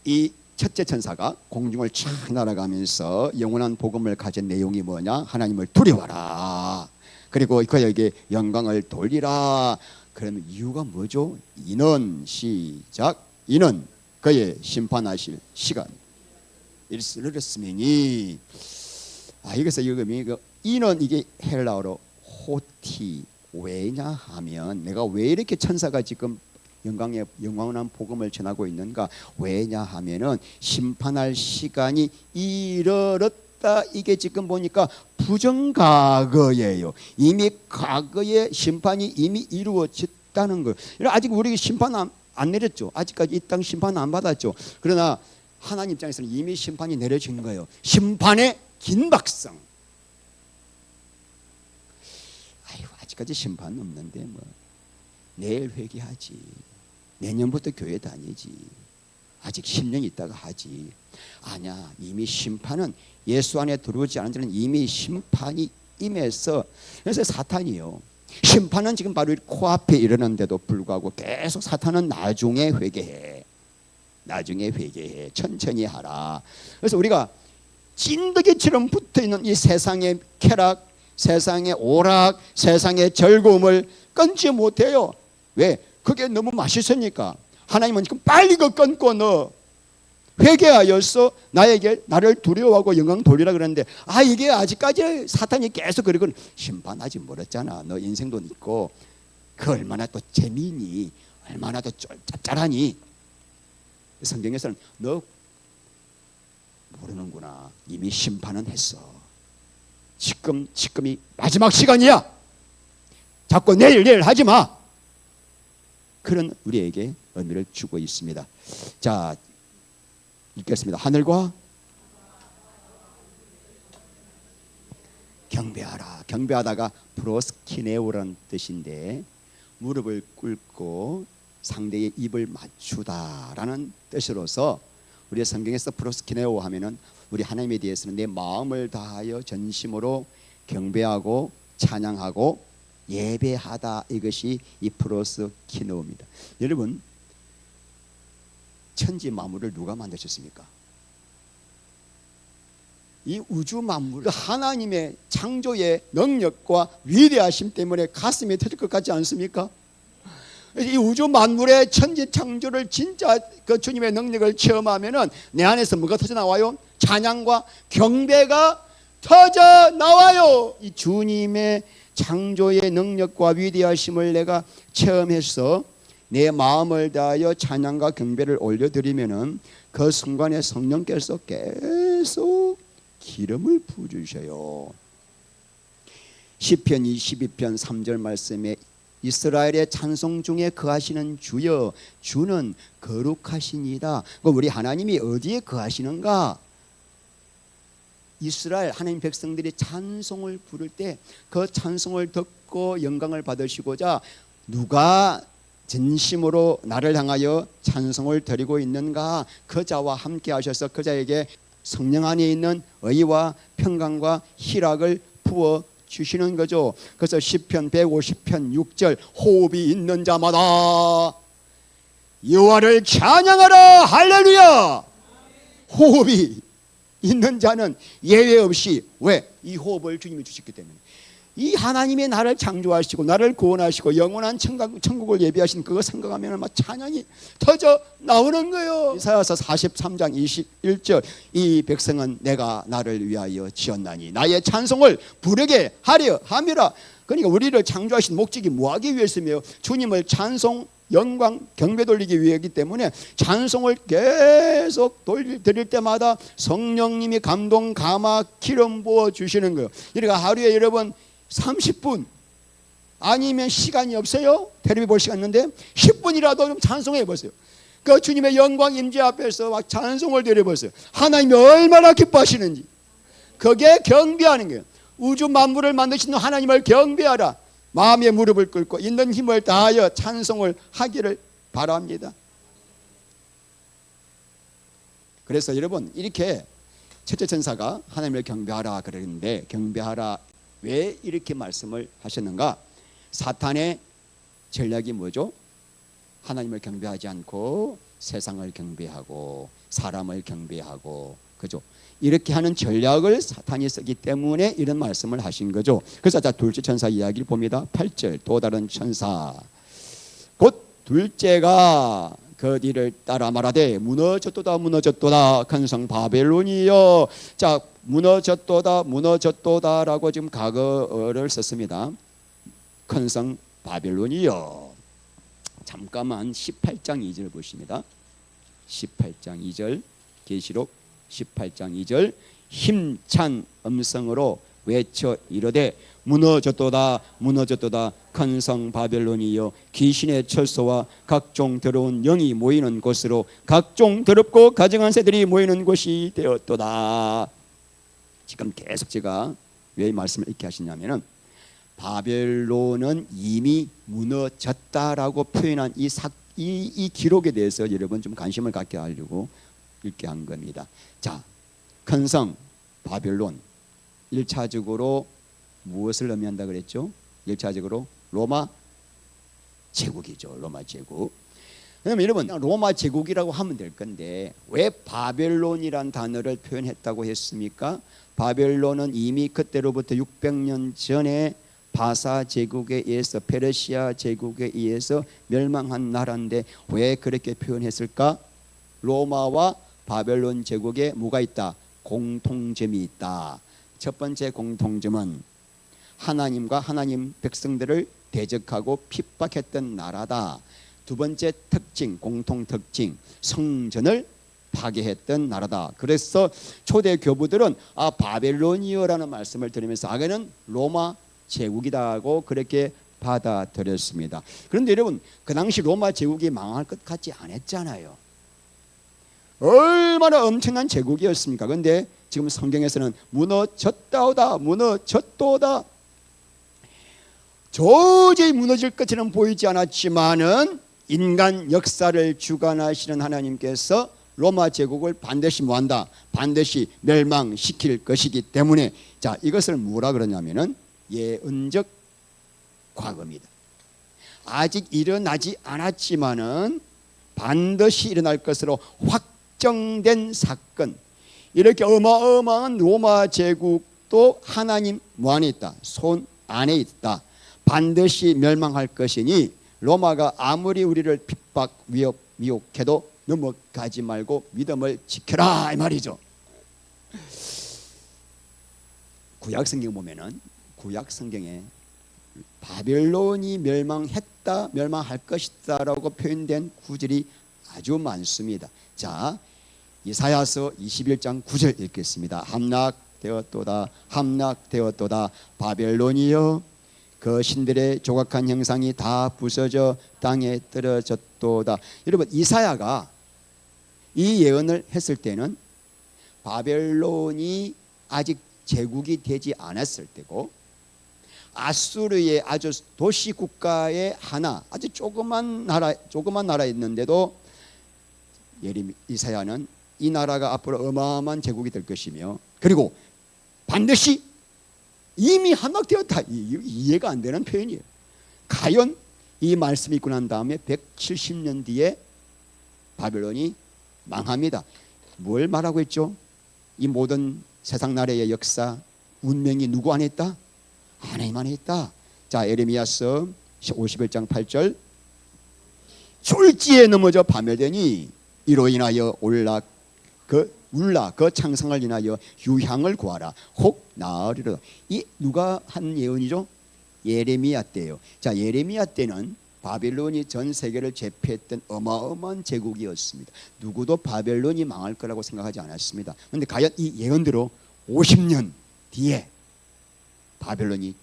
이 첫째 천사가 공중을 쫙 날아가면서 영원한 복음을 가진 내용이 뭐냐? 하나님을 두려워하라. 그리고 그에게 영광을 돌리라. 그러면 이유가 뭐죠? 이는 시작. 이는 그의 심판하실 시간 이르렀으니. 이것은 이는 이게 헬라어로 호티. 왜냐하면 내가 왜 이렇게 천사가 지금 영원한 복음을 전하고 있는가? 왜냐하면은 심판할 시간이 이르렀다. 이게 지금 보니까 부정과거예요. 이미 과거의 심판이 이미 이루어졌다는 거예요. 아직 우리 심판 안 내렸죠. 아직까지 이 땅 심판 안 받았죠. 그러나 하나님 입장에서는 이미 심판이 내려진 거예요. 심판의 긴박성. 아직까지 심판 없는데 뭐 내일 회개하지, 내년부터 교회 다니지, 아직 10년 있다가 하지. 아니야, 이미 심판은 예수 안에 들어오지 않은 자는 이미 심판이 임해서. 그래서 사탄이요, 심판은 지금 바로 코앞에 이르는데도 불구하고 계속 사탄은 나중에 회개해, 나중에 회개해, 천천히 하라. 그래서 우리가 찐득이처럼 붙어있는 이 세상의 쾌락, 세상의 오락, 세상의 즐거움을 끊지 못해요. 왜? 그게 너무 맛있으니까. 하나님은 지금 빨리 그 끊고 너 회개하여서 나를 두려워하고 영광 돌리라 그러는데, 이게 아직까지 사탄이 계속 그러고 심판 아직 멀었잖아. 너 인생도 있고 그 얼마나 또 재미니, 얼마나 또 짭짤하니. 성경에서는 너 모르는구나. 이미 심판은 했어. 지금이 마지막 시간이야. 자꾸 내일 하지 마. 그런 우리에게 의미를 주고 있습니다. 자, 읽겠습니다. 하늘과 경배하라. 경배하다가 프로스키네오라는 뜻인데 무릎을 꿇고 상대의 입을 맞추다라는 뜻으로서 우리의 성경에서 프로스키네오 하면은 우리 하나님에 대해서는 내 마음을 다하여 전심으로 경배하고 찬양하고 예배하다. 이것이 이 프로스키네오입니다. 여러분, 천지 만물을 누가 만드셨습니까? 이 우주 만물, 하나님의 창조의 능력과 위대하심 때문에 가슴이 터질 것 같지 않습니까? 이 우주 만물의 천지 창조를 진짜 그 주님의 능력을 체험하면은 내 안에서 뭐가 터져 나와요? 찬양과 경배가 터져 나와요. 이 주님의 창조의 능력과 위대하심을 내가 체험해서 내 마음을 다하여 찬양과 경배를 올려드리면은 그 순간에 성령께서 계속 기름을 부으셔요. 시편 22편 3절 말씀에 이스라엘의 찬송 중에 거하시는 주여, 주는 거룩하시니이다. 우리 하나님이 어디에 거하시는가? 이스라엘 하나님 백성들이 찬송을 부를 때 그 찬송을 듣고 영광을 받으시고자 누가 진심으로 나를 향하여 찬송을 드리고 있는가? 그 자와 함께 하셔서 그 자에게 성령 안에 있는 의와 평강과 희락을 부어 주시는 거죠. 그래서 시편 150편 6절 호흡이 있는 자마다 여호와를 찬양하라. 할렐루야. 호흡이 있는 자는 예외 없이, 왜? 이 호흡을 주님이 주셨기 때문에. 이 하나님의 나를 창조하시고 나를 구원하시고 영원한 천국을 예비하신 그거 생각하면 막 찬양이 터져 나오는 거예요. 이사야서 43장 21절 이 백성은 내가 나를 위하여 지었나니 나의 찬송을 부르게 하려 함이라. 그러니까 우리를 창조하신 목적이 뭐하기 위해서며 주님을 찬송 영광 경배 돌리기 위하기 때문에 찬송을 계속 드릴 때마다 성령님이 감동 감화 기름 부어 주시는 거예요. 그러니까 하루에 여러분 30분 아니면 시간이 없어요? 텔레비 볼 시간 있는데 10분이라도 좀 찬송해 보세요. 그 주님의 영광 임재 앞에서 막 찬송을 드려보세요. 하나님이 얼마나 기뻐하시는지. 그게 경배하는 거예요. 우주 만물을 만드신 하나님을 경배하라. 마음의 무릎을 꿇고 있는 힘을 다하여 찬송을 하기를 바랍니다. 그래서 여러분 이렇게 첫째 천사가 하나님을 경배하라 그러는데 경배하라 왜 이렇게 말씀을 하셨는가? 사탄의 전략이 뭐죠? 하나님을 경배하지 않고 세상을 경배하고 사람을 경배하고 그죠? 이렇게 하는 전략을 사탄이 쓰기 때문에 이런 말씀을 하신 거죠. 그래서 자 둘째 천사 이야기를 봅니다. 8절 또 다른 천사 곧 둘째가 그 뒤를 따라 말하되 무너졌도다 무너졌도다 큰 성 바벨론이여. 자 무너졌도다 무너졌도다라고 지금 과거를 썼습니다. 큰 성 바벨론이여. 잠깐만 18장 2절 보십니다. 18장 2절 계시록 18장 2절 힘찬 음성으로 외쳐 이르되 무너졌도다 무너졌도다 큰 성 바벨론이여 귀신의 철소와 각종 더러운 영이 모이는 곳으로 각종 더럽고 가증한 새들이 모이는 곳이 되었도다. 지금 계속 제가 왜 말씀을 이렇게 하시냐면은 바벨론은 이미 무너졌다라고 표현한 이 기록에 대해서 여러분 좀 관심을 갖게 하려고 읽게 한 겁니다. 자, 큰 성 바벨론 1차적으로 무엇을 의미한다 그랬죠? 1차적으로 로마 제국이죠. 로마 제국. 그러면 여러분 로마 제국이라고 하면 될 건데 왜 바벨론이란 단어를 표현했다고 했습니까? 바벨론은 이미 그때로부터 600년 전에 바사 제국에 의해서 페르시아 제국에 의해서 멸망한 나라인데 왜 그렇게 표현했을까? 로마와 바벨론 제국에 뭐가 있다? 공통점이 있다. 첫 번째 공통점은 하나님과 하나님 백성들을 대적하고 핍박했던 나라다. 두 번째 특징, 공통 특징, 성전을 파괴했던 나라다. 그래서 초대 교부들은 바벨론이여라는 말씀을 들으면서 아게는 로마 제국이다고 그렇게 받아들였습니다. 그런데 여러분 그 당시 로마 제국이 망할 것 같지 않았잖아요. 얼마나 엄청난 제국이었습니까? 그런데 지금 성경에서는 무너졌다오다 무너졌도다. 도저히 무너질 것처럼 보이지 않았지만은 인간 역사를 주관하시는 하나님께서 로마 제국을 반드시 뭐한다? 반드시 멸망시킬 것이기 때문에 자 이것을 뭐라 그러냐면은 예언적 과거입니다. 아직 일어나지 않았지만은 반드시 일어날 것으로 확정된 사건. 이렇게 어마어마한 로마 제국도 하나님 뭐 안에 있다? 손 안에 있다. 반드시 멸망할 것이니 로마가 아무리 우리를 핍박 미혹해도 넘어가지 말고 믿음을 지켜라 이 말이죠. 구약 성경 보면은 구약 성경에 바벨론이 멸망했다 멸망할 것이다라고 표현된 구절이 아주 많습니다. 자 이사야서 21장 9절 읽겠습니다. 함락되었도다 함락되었도다 바벨론이여 그 신들의 조각한 형상이 다 부서져 땅에 떨어졌도다. 여러분 이사야가 이 예언을 했을 때는 바벨론이 아직 제국이 되지 않았을 때고 아수르의 아주 도시 국가의 하나 아주 조그만 나라였는데도 이사야는 이 나라가 앞으로 어마어마한 제국이 될 것이며 그리고 반드시 이미 함락되었다. 이해가 안 되는 표현이에요. 과연 이 말씀이 있고 난 다음에 170년 뒤에 바벨론이 망합니다. 뭘 말하고 있죠? 이 모든 세상 나라의 역사 운명이 누구 안에 있다? 하나님 안에 있다. 자 예레미야서 51장 8절 졸지에 넘어져 파멸되니 이로 인하여 울라 그 창성을 인하여 유향을 구하라 혹 나으리로다. 이 누가 한 예언이죠? 예레미야 때예요. 자 예레미야 때는 바벨론이 전 세계를 제패했던 어마어마한 제국이었습니다. 누구도 바벨론이 망할 거라고 생각하지 않았습니다. 그런데 과연 이 예언대로 50년 뒤에 바벨론이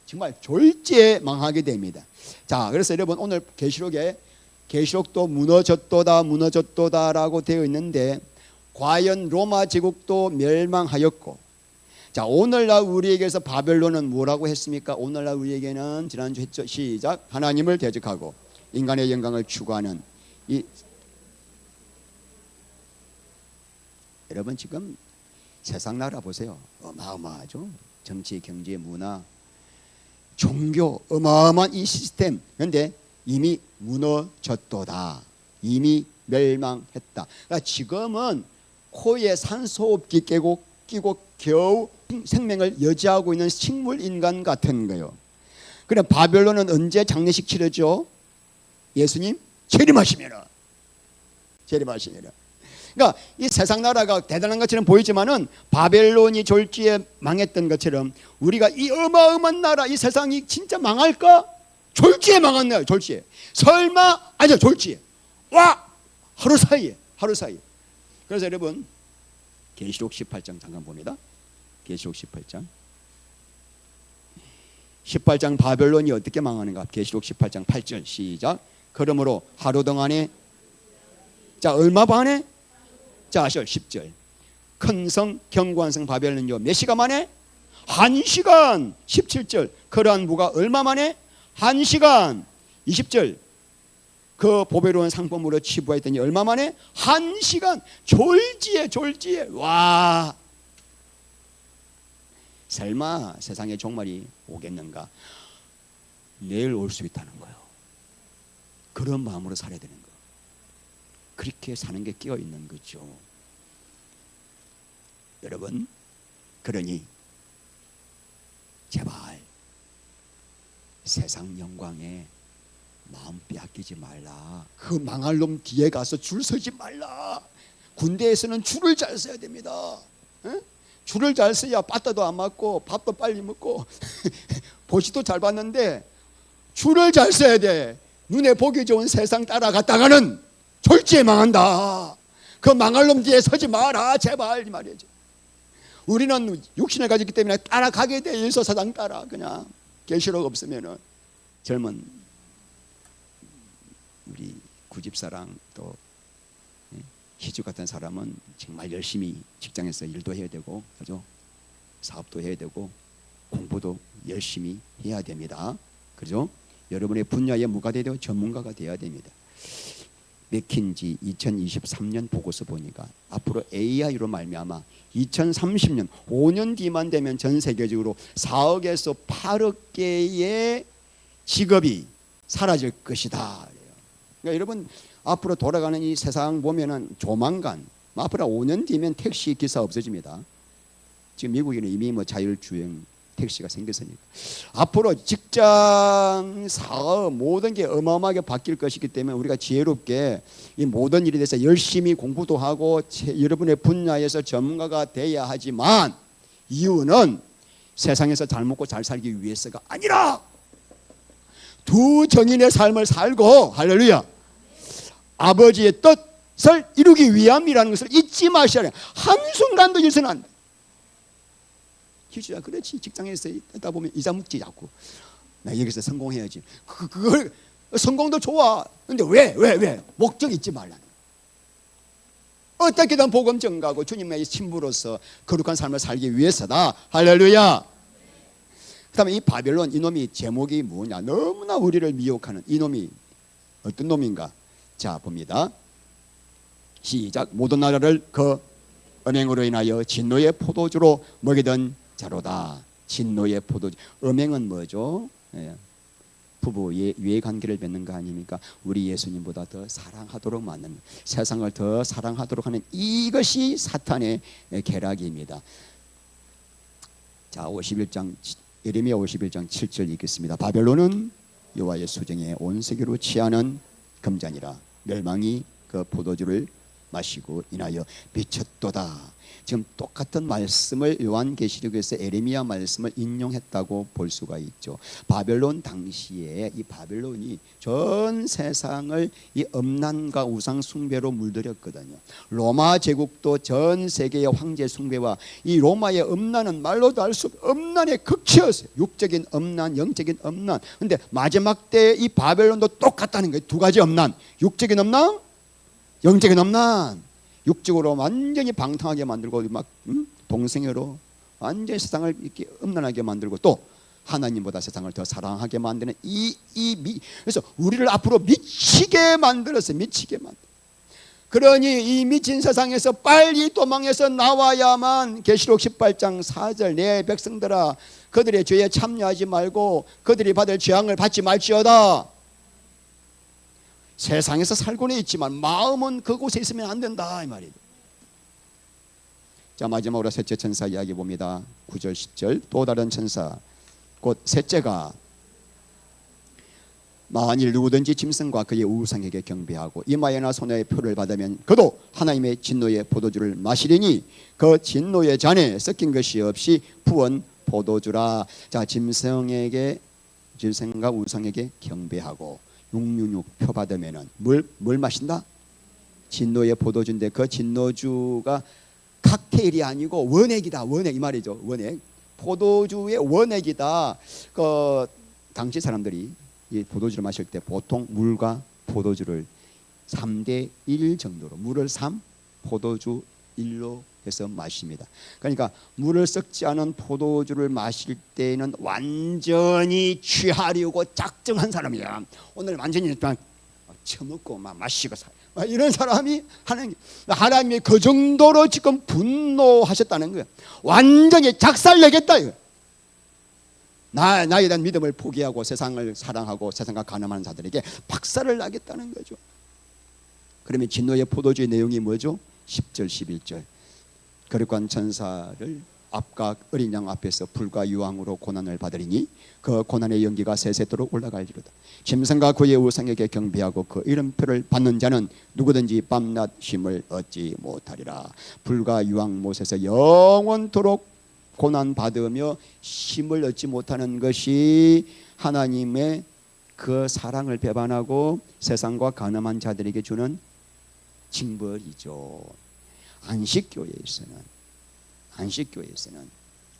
정말 졸지에 망하게 됩니다. 자 그래서 여러분 오늘 계시록도 무너졌도다라고 되어 있는데 과연 로마 제국도 멸망하였고 자 오늘날 우리에게서 바벨론은 뭐라고 했습니까? 오늘날 우리에게는 지난주 했죠. 시작. 하나님을 대적하고 인간의 영광을 추구하는 여러분 지금 세상 나라 보세요. 어마어마하죠. 정치, 경제, 문화, 종교 어마어마한 이 시스템. 그런데 이미 무너졌도다. 이미 멸망했다. 그러니까 지금은 코에 산소호흡기 끼고 겨우 생명을 여지하고 있는 식물 인간 같은 거예요. 그래 바벨론은 언제 장례식 치르죠? 예수님 재림하시면은. 그러니까 이 세상 나라가 대단한 것처럼 보이지만은 바벨론이 졸지에 망했던 것처럼 우리가 이 어마어마한 나라, 이 세상이 진짜 망할까? 졸지에 망했네요. 졸지에. 설마 아니요, 졸지에. 와 하루 사이에. 그래서 여러분 계시록 18장 잠깐 봅니다. 계시록 18장 바벨론이 어떻게 망하는가? 계시록 18장 8절 시작. 그러므로 하루 동안에 자 얼마 반에? 자 10절 큰 성 견고한 성 바벨론이요 몇 시간 만에? 1시간. 17절 그러한 무가 얼마 만에? 1시간. 20절 그 보배로운 상품으로 치부하였더니 얼마 만에? 1시간. 졸지에. 와 설마 세상의 종말이 오겠는가? 내일 올 수 있다는 거예요. 그런 마음으로 살아야 되는 거예요. 그렇게 사는 게 끼어 있는 거죠. 여러분 그러니 제발 세상 영광에 마음 빼앗기지 말라. 그 망할 놈 뒤에 가서 줄 서지 말라. 군대에서는 줄을 잘 서야 됩니다. 에? 줄을 잘 서야 빠따도 안 맞고 밥도 빨리 먹고 보시도 잘 봤는데 줄을 잘 서야 돼. 눈에 보기 좋은 세상 따라갔다가는 졸지에 망한다. 그 망할 놈 뒤에 서지 마라 제발 이 말이죠. 우리는 육신을 가졌기 때문에 따라가게 돼 있어. 사장 따라 그냥 계시록 없으면은. 젊은 우리 구집사랑 또 희주 같은 사람은 정말 열심히 직장에서 일도 해야 되고 그죠? 사업도 해야 되고 공부도 열심히 해야 됩니다. 그죠? 여러분의 분야에 뭐가 돼야 돼요? 전문가가 돼야 됩니다. 맥킨지 2023년 보고서 보니까 앞으로 AI로 말미암아 2030년 5년 뒤만 되면 전 세계적으로 4억에서 8억 개의 직업이 사라질 것이다. 그러니까 여러분 앞으로 돌아가는 이 세상 보면은 조만간 앞으로 5년 뒤면 택시 기사 없어집니다. 지금 미국에는 이미 뭐 자율주행 택시가 생겼으니까 앞으로 직장, 사업 모든 게 어마어마하게 바뀔 것이기 때문에 우리가 지혜롭게 이 모든 일에 대해서 열심히 공부도 하고 여러분의 분야에서 전문가가 돼야 하지만 이유는 세상에서 잘 먹고 잘 살기 위해서가 아니라 두 정인의 삶을 살고 할렐루야 아버지의 뜻을 이루기 위함이라는 것을 잊지 마셔야 해. 한순간도 잊어서는 안 돼. 희주야 그렇지 직장에서 있다 보면 이자 묵지 자꾸 나 여기서 성공해야지. 그걸 성공도 좋아. 근데 왜 목적 잊지 말라는. 어떻게든 복음 전가하고 주님의 신부로서 거룩한 삶을 살기 위해서다. 할렐루야. 그다음에 이 바벨론 이놈이 제목이 뭐냐? 너무나 우리를 미혹하는 이놈이 어떤 놈인가? 자 봅니다. 시작. 모든 나라를 그 음행으로 인하여 진노의 포도주로 먹이던 자로다. 진노의 포도주. 음행은 뭐죠? 예. 부부 유해 관계를 맺는 거 아닙니까? 우리 예수님보다 더 사랑하도록 만든 세상을 더 사랑하도록 하는 이것이 사탄의 계략입니다. 자 51장 예레미야 51장 7절 읽겠습니다. 바벨론은 여호와의 수정에 온 세계로 취하는 금잔이라 멸망이 그 포도주를 마시고 인하여 미쳤도다. 지금 똑같은 말씀을 요한계시록에서 예레미야 말씀을 인용했다고 볼 수가 있죠. 바벨론 당시에 이 바벨론이 전 세상을 이 음란과 우상 숭배로 물들였거든요. 로마 제국도 전 세계의 황제 숭배와 이 로마의 음란은 말로도 알 수 없는 음란의 극치였어요. 육적인 음란, 영적인 음란. 근데 마지막 때 이 바벨론도 똑같다는 거예요. 두 가지 음란. 육적인 음란, 영적인 음란. 육적으로 완전히 방탕하게 만들고 막 동성애로 완전히 세상을 이렇게 음란하게 만들고 또 하나님보다 세상을 더 사랑하게 만드는 그래서 우리를 앞으로 미치게 만들었어요. 미치게 만들. 그러니 이 미친 세상에서 빨리 도망해서 나와야만 계시록 18장 4절 내 백성들아 그들의 죄에 참여하지 말고 그들이 받을 재앙을 받지 말지어다. 세상에서 살고는 있지만 마음은 그곳에 있으면 안 된다 이 말이에요. 자, 마지막으로 셋째 천사 이야기 봅니다. 9절 10절 또 다른 천사 곧 셋째가 만일 누구든지 짐승과 그의 우상에게 경배하고 이마에나 손에 표를 받으면 그도 하나님의 진노의 포도주를 마시리니 그 진노의 잔에 섞인 것이 없이 부은 포도주라. 자, 짐승과 우상에게 경배하고 666 표 받으면은 뭘 마신다? 진노의 포도주인데 그 진노주가 칵테일이 아니고 원액이다. 원액 이 말이죠. 원액. 포도주의 원액이다. 그 당시 사람들이 이 포도주를 마실 때 보통 물과 포도주를 3대 1 정도로 물을 3, 포도주 1로 해서 마십니다. 그러니까 물을 섞지 않은 포도주를 마실 때는 완전히 취하려고 작정한 사람이야. 오늘 완전히 처먹고 막 마시고 이런 사람이 하나님이 그 정도로 지금 분노하셨다는 거야. 완전히 작살내겠다 이거. 나에 대한 믿음을 포기하고 세상을 사랑하고 세상과 간음하는 자들에게 박살을 나겠다는 거죠. 그러면 진노의 포도주의 내용이 뭐죠? 10절 11절 거룩한 천사를 앞과 어린 양 앞에서 불과 유황으로 고난을 받으리니 그 고난의 연기가 세세토록 올라갈지로다. 짐승과 그의 우상에게 경배하고 그 이름표를 받는 자는 누구든지 밤낮 쉼을 얻지 못하리라. 불과 유황 못에서 영원토록 고난받으며 쉼을 얻지 못하는 것이 하나님의 그 사랑을 배반하고 세상과 간음한 자들에게 주는 징벌이죠. 안식교회에서는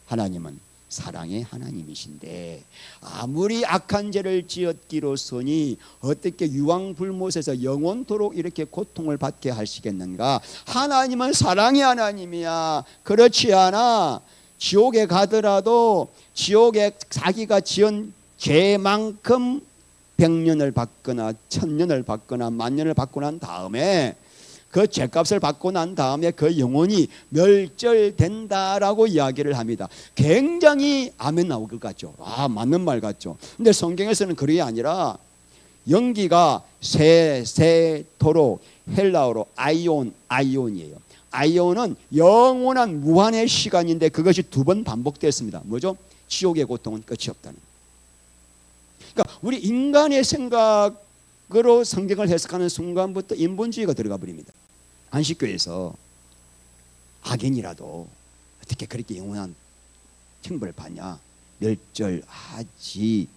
하나님은 사랑의 하나님이신데 아무리 악한 죄를 지었기로서니 어떻게 유황불못에서 영원토록 이렇게 고통을 받게 하시겠는가? 하나님은 사랑의 하나님이야. 그렇지 않아 지옥에 가더라도 지옥에 자기가 지은 죄만큼 100년을 받거나 1000년을 받거나 10,000년을 받고 난 다음에 그 죄값을 받고 난 다음에 그 영혼이 멸절된다라고 이야기를 합니다. 굉장히 아멘 나올 것 같죠. 맞는 말 같죠. 근데 성경에서는 그게 아니라 연기가 세세토록 헬라어로 아이온이에요. 아이온은 영원한 무한의 시간인데 그것이 2번 반복됐습니다. 뭐죠? 지옥의 고통은 끝이 없다는. 그러니까 우리 인간의 생각으로 성경을 해석하는 순간부터 인본주의가 들어가 버립니다. 안식교에서 악인이라도 어떻게 그렇게 영원한 형벌을 받냐? 멸절하지.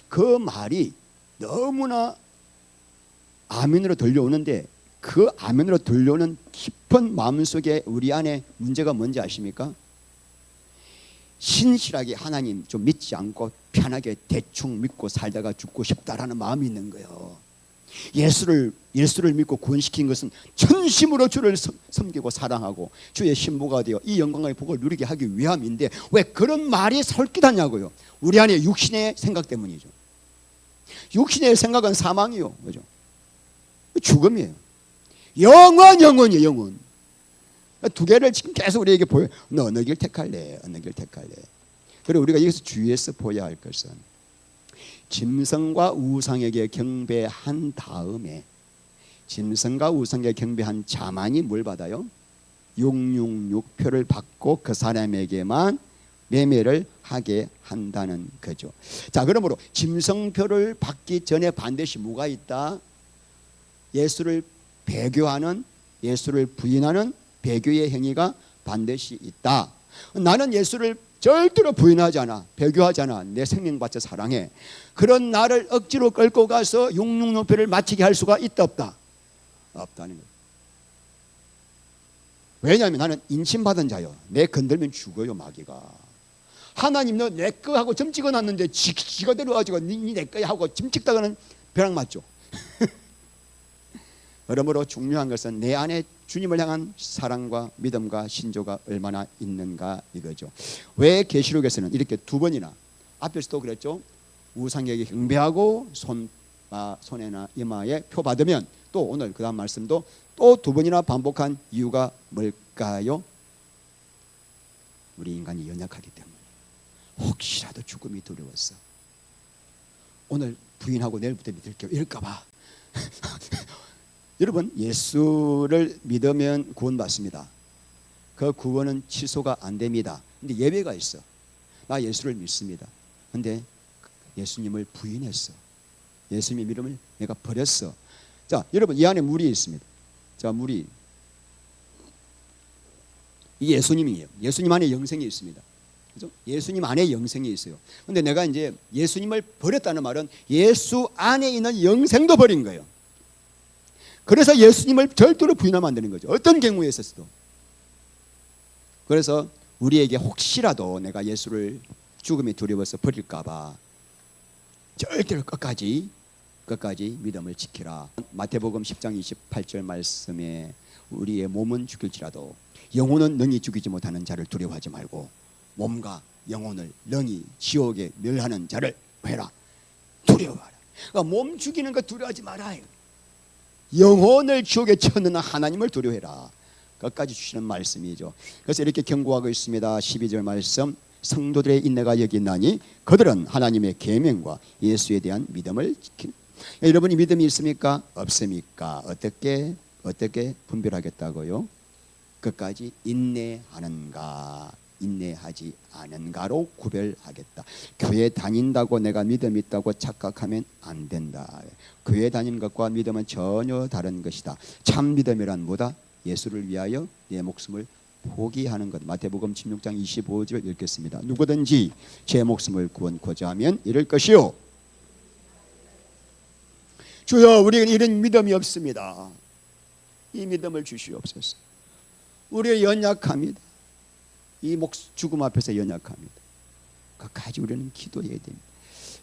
그 말이 너무나 아멘으로 들려오는데 그 아멘으로 들려오는 깊은 마음속에 우리 안에 문제가 뭔지 아십니까? 신실하게 하나님 좀 믿지 않고 편하게 대충 믿고 살다가 죽고 싶다라는 마음이 있는 거예요. 예수를 믿고 구원시킨 것은 전심으로 주를 섬기고 사랑하고 주의 신부가 되어 이 영광의 복을 누리게 하기 위함인데 왜 그런 말이 설깃하냐고요. 우리 안에 육신의 생각 때문이죠. 육신의 생각은 사망이요, 그죠? 죽음이에요. 영원이에요, 영원. 2개를 지금 계속 우리에게 보여. 너 어느 길 택할래? 어느 길 택할래? 그리고 우리가 여기서 주의해서 보아야 할 것은 짐승과 우상에게 경배한 다음에 짐승과 우상에게 경배한 자만이 뭘 받아요? 666표를 받고 그 사람에게만 매매를 하게 한다는 거죠. 자, 그러므로 짐승표를 받기 전에 반드시 뭐가 있다? 예수를 배교하는, 예수를 부인하는 배교의 행위가 반드시 있다. 나는 예수를 절대로 부인하지 않아, 배교하지 않아. 내 생명 바쳐 사랑해. 그런 나를 억지로 끌고 가서 666표를 마치게 할 수가 있다 없다? 없다는 거예요. 왜냐하면 나는 인침받은 자요. 내 건들면 죽어요, 마귀가. 하나님 너 내 거 하고 점 찍어놨는데 지가 데려가지고 니 내 거야 하고 점 찍다가는 벼락 맞죠. 그러므로 중요한 것은 내 안에 주님을 향한 사랑과 믿음과 신조가 얼마나 있는가 이거죠. 왜 계시록에서는 이렇게 2번이나 앞에서도 그랬죠. 우상에게 경배하고 손에나 이마에 표 받으면 또 오늘 그 다음 말씀도 또 두 번이나 반복한 이유가 뭘까요? 우리 인간이 연약하기 때문에, 혹시라도 죽음이 두려웠어. 오늘 부인하고 내일부터 믿을게요 이럴까봐. 여러분, 예수를 믿으면 구원받습니다. 그 구원은 취소가 안 됩니다. 근데 예외가 있어. 나 예수를 믿습니다. 근데 예수님을 부인했어. 예수님의 믿음을 내가 버렸어. 자, 여러분, 이 안에 물이 있습니다. 자, 물이, 이 예수님이에요. 예수님 안에 영생이 있습니다. 그죠? 예수님 안에 영생이 있어요. 근데 내가 이제 예수님을 버렸다는 말은 예수 안에 있는 영생도 버린 거예요. 그래서 예수님을 절대로 부인하면 안 되는 거죠. 어떤 경우에 있었어도. 그래서 우리에게 혹시라도 내가 예수를 죽음이 두려워서 버릴까봐 절대로 끝까지 믿음을 지키라. 마태복음 10장 28절 말씀에 우리의 몸은 죽일지라도 영혼은 능히 죽이지 못하는 자를 두려워하지 말고 몸과 영혼을 능히 지옥에 멸하는 자를 해라. 두려워하라. 그러니까 몸 죽이는 거 두려워하지 말아요. 영혼을 지옥에 쳐넣는 하나님을 두려워해라. 끝까지 주시는 말씀이죠. 그래서 이렇게 경고하고 있습니다. 12절 말씀, 성도들의 인내가 여기 있나니 그들은 하나님의 계명과 예수에 대한 믿음을 지킨. 여러분이 믿음이 있습니까? 없습니까? 어떻게 분별하겠다고요? 끝까지 인내하는가, 인내하지 않은가로 구별하겠다. 교회 다닌다고 내가 믿음이 있다고 착각하면 안 된다. 교회 다니는 것과 믿음은 전혀 다른 것이다. 참 믿음이란 뭐다? 예수를 위하여 내 목숨을 포기하는 것. 마태복음 16장 25절 읽겠습니다. 누구든지 제 목숨을 구원코자 하면 이럴 것이요. 주여, 우리는 이런 믿음이 없습니다. 이 믿음을 주시옵소서. 우리의 연약합니다. 이 죽음 앞에서 연약합니다. 끝까지 우리는 기도해야 됩니다.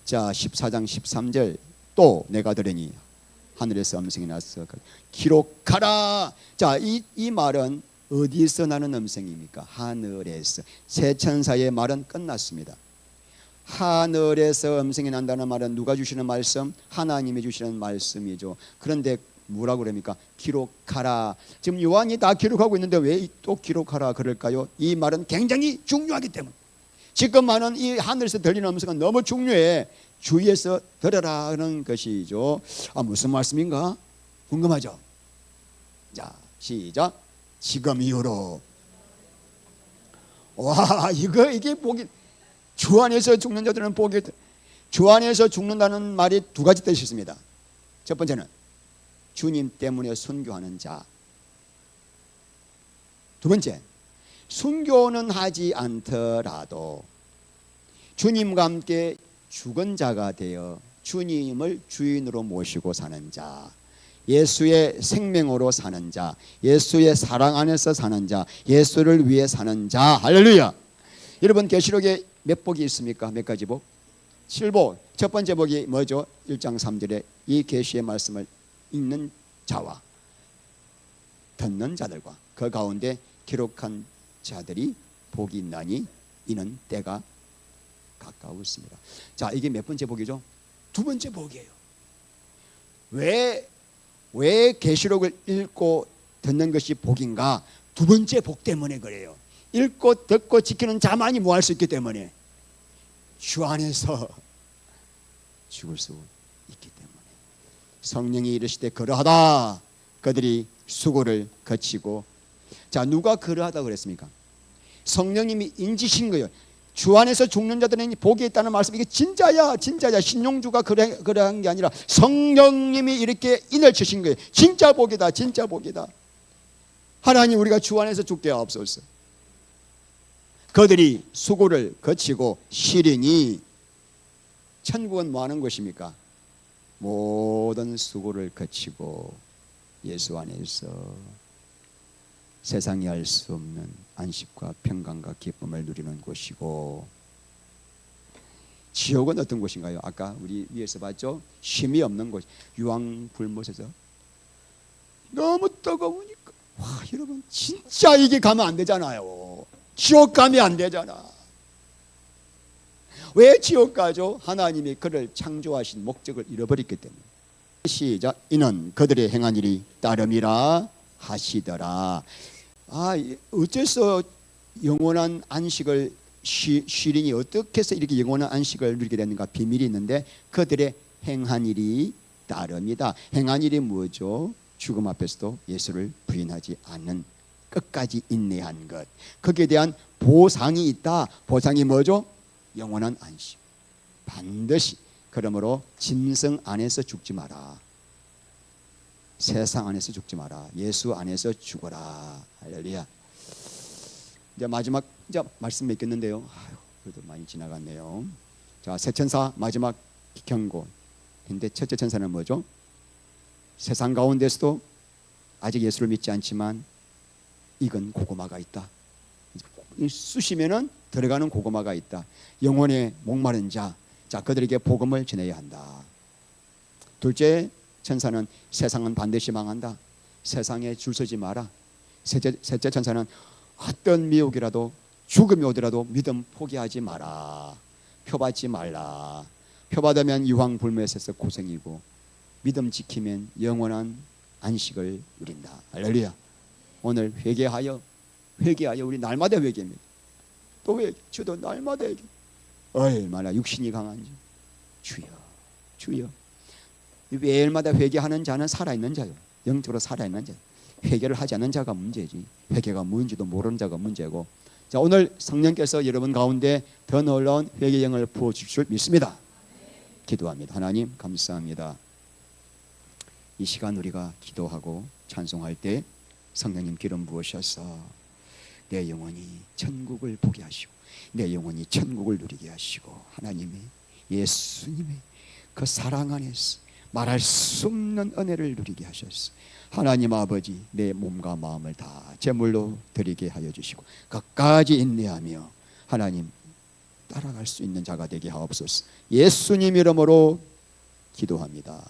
자, 14장 13절, 또 내가 들으니 하늘에서 음성이 나서 기록하라. 자, 이 말은 어디서 나는 음성입니까? 하늘에서. 새 천사의 말은 끝났습니다. 하늘에서 음성이 난다는 말은 누가 주시는 말씀? 하나님이 주시는 말씀이죠. 그런데 뭐라고 그럽니까? 기록하라. 지금 요한이 다 기록하고 있는데 왜 또 기록하라 그럴까요? 이 말은 굉장히 중요하기 때문에. 지금 하는 이 하늘에서 들리는 음성은 너무 중요해. 주위에서 들으라 하는 것이죠. 무슨 말씀인가? 궁금하죠? 자, 시작. 지금 이후로. 와, 이게 복이. 주 안에서 죽는 자들은 복이. 주 안에서 죽는다는 말이 두 가지 뜻이 있습니다. 첫 번째는 주님 때문에 순교하는 자. 두 번째, 순교는 하지 않더라도 주님과 함께 죽은 자가 되어 주님을 주인으로 모시고 사는 자, 예수의 생명으로 사는 자, 예수의 사랑 안에서 사는 자, 예수를 위해 사는 자. 할렐루야. 여러분, 계시록에 몇 복이 있습니까? 몇 가지 복? 7복. 첫 번째 복이 뭐죠? 1장 3절에 이 계시의 말씀을 읽는 자와 듣는 자들과 그 가운데 기록한 자들이 복이 있나니 이는 때가 가까웠습니다. 자, 이게 몇 번째 복이죠? 두 번째 복이에요. 왜 계시록을 읽고 듣는 것이 복인가? 두 번째 복 때문에 그래요. 읽고 듣고 지키는 자만이 뭐 할 수 있기 때문에, 주 안에서 죽을 수 있기 때문에. 성령이 이르시되 그러하다. 그들이 수고를 거치고. 자, 누가 그러하다 그랬습니까? 성령님이 인지신 거예요. 주 안에서 죽는 자들은 복이 있다는 말씀, 이게 진짜야. 신용주가 그러한 게 아니라 성령님이 이렇게 인을 치신 거예요. 진짜 복이다. 진짜 복이다. 하나님, 우리가 주 안에서 죽게 하옵소서. 그들이 수고를 거치고 시리니. 천국은 뭐 하는 곳입니까? 모든 수고를 거치고 예수 안에서 세상이 알 수 없는 안식과 평강과 기쁨을 누리는 곳이고, 지옥은 어떤 곳인가요? 아까 우리 위에서 봤죠? 쉼이 없는 곳. 유황불못에서 너무 뜨거우니까. 와, 여러분, 진짜 이게 가면 안 되잖아요. 지옥 가면 안 되잖아. 왜 지옥 가죠? 하나님이 그를 창조하신 목적을 잃어버렸기 때문에. 시작. 이는 그들의 행한 일이 따름이라 하시더라. 어째서 영원한 안식을 시린이 어떻게 해서 이렇게 영원한 안식을 누리게 됐는가? 비밀이 있는데 그들의 행한 일이 따름이다. 행한 일이 뭐죠? 죽음 앞에서도 예수를 부인하지 않는, 끝까지 인내한 것. 거기에 대한 보상이 있다. 보상이 뭐죠? 영원한 안식. 반드시. 그러므로 짐승 안에서 죽지 마라. 세상 안에서 죽지 마라. 예수 안에서 죽어라. 할렐루야. 이제 마지막 이제 말씀 맺겠는데요. 그래도 많이 지나갔네요. 자, 세 천사 마지막 경고. 근데 첫째 천사는 뭐죠? 세상 가운데서도 아직 예수를 믿지 않지만 익은 고구마가 있다. 쑤시면은 들어가는 고구마가 있다. 영혼에 목마른 자, 그들에게 복음을 전해야 한다. 둘째 천사는 세상은 반드시 망한다. 세상에 줄 서지 마라. 셋째 천사는 어떤 미혹이라도 죽음이 오더라도 믿음 포기하지 마라. 표받지 말라. 표받으면 유황불매에서 고생이고 믿음 지키면 영원한 안식을 누린다. 할렐루야. 오늘 회개하여 우리 날마다 회개입니다. 또 왜 주도 날마다 회개. 얼마나 육신이 강한지. 주여. 매일마다 회개하는 자는 살아있는 자요. 영적으로 살아있는 자요. 회개를 하지 않는 자가 문제지. 회개가 뭔지도 모르는 자가 문제고. 자, 오늘 성령께서 여러분 가운데 더 놀라운 회개의 영을 부어주실 줄 믿습니다. 기도합니다. 하나님 감사합니다. 이 시간 우리가 기도하고 찬송할 때 성령님 기름 부으셔서 내 영혼이 천국을 보게 하시고 내 영혼이 천국을 누리게 하시고 하나님의 예수님의 그 사랑 안에서 말할 수 없는 은혜를 누리게 하셨어. 하나님 아버지, 내 몸과 마음을 다 제물로 드리게 하여 주시고 끝까지 인내하며 하나님 따라갈 수 있는 자가 되게 하옵소서. 예수님 이름으로 기도합니다.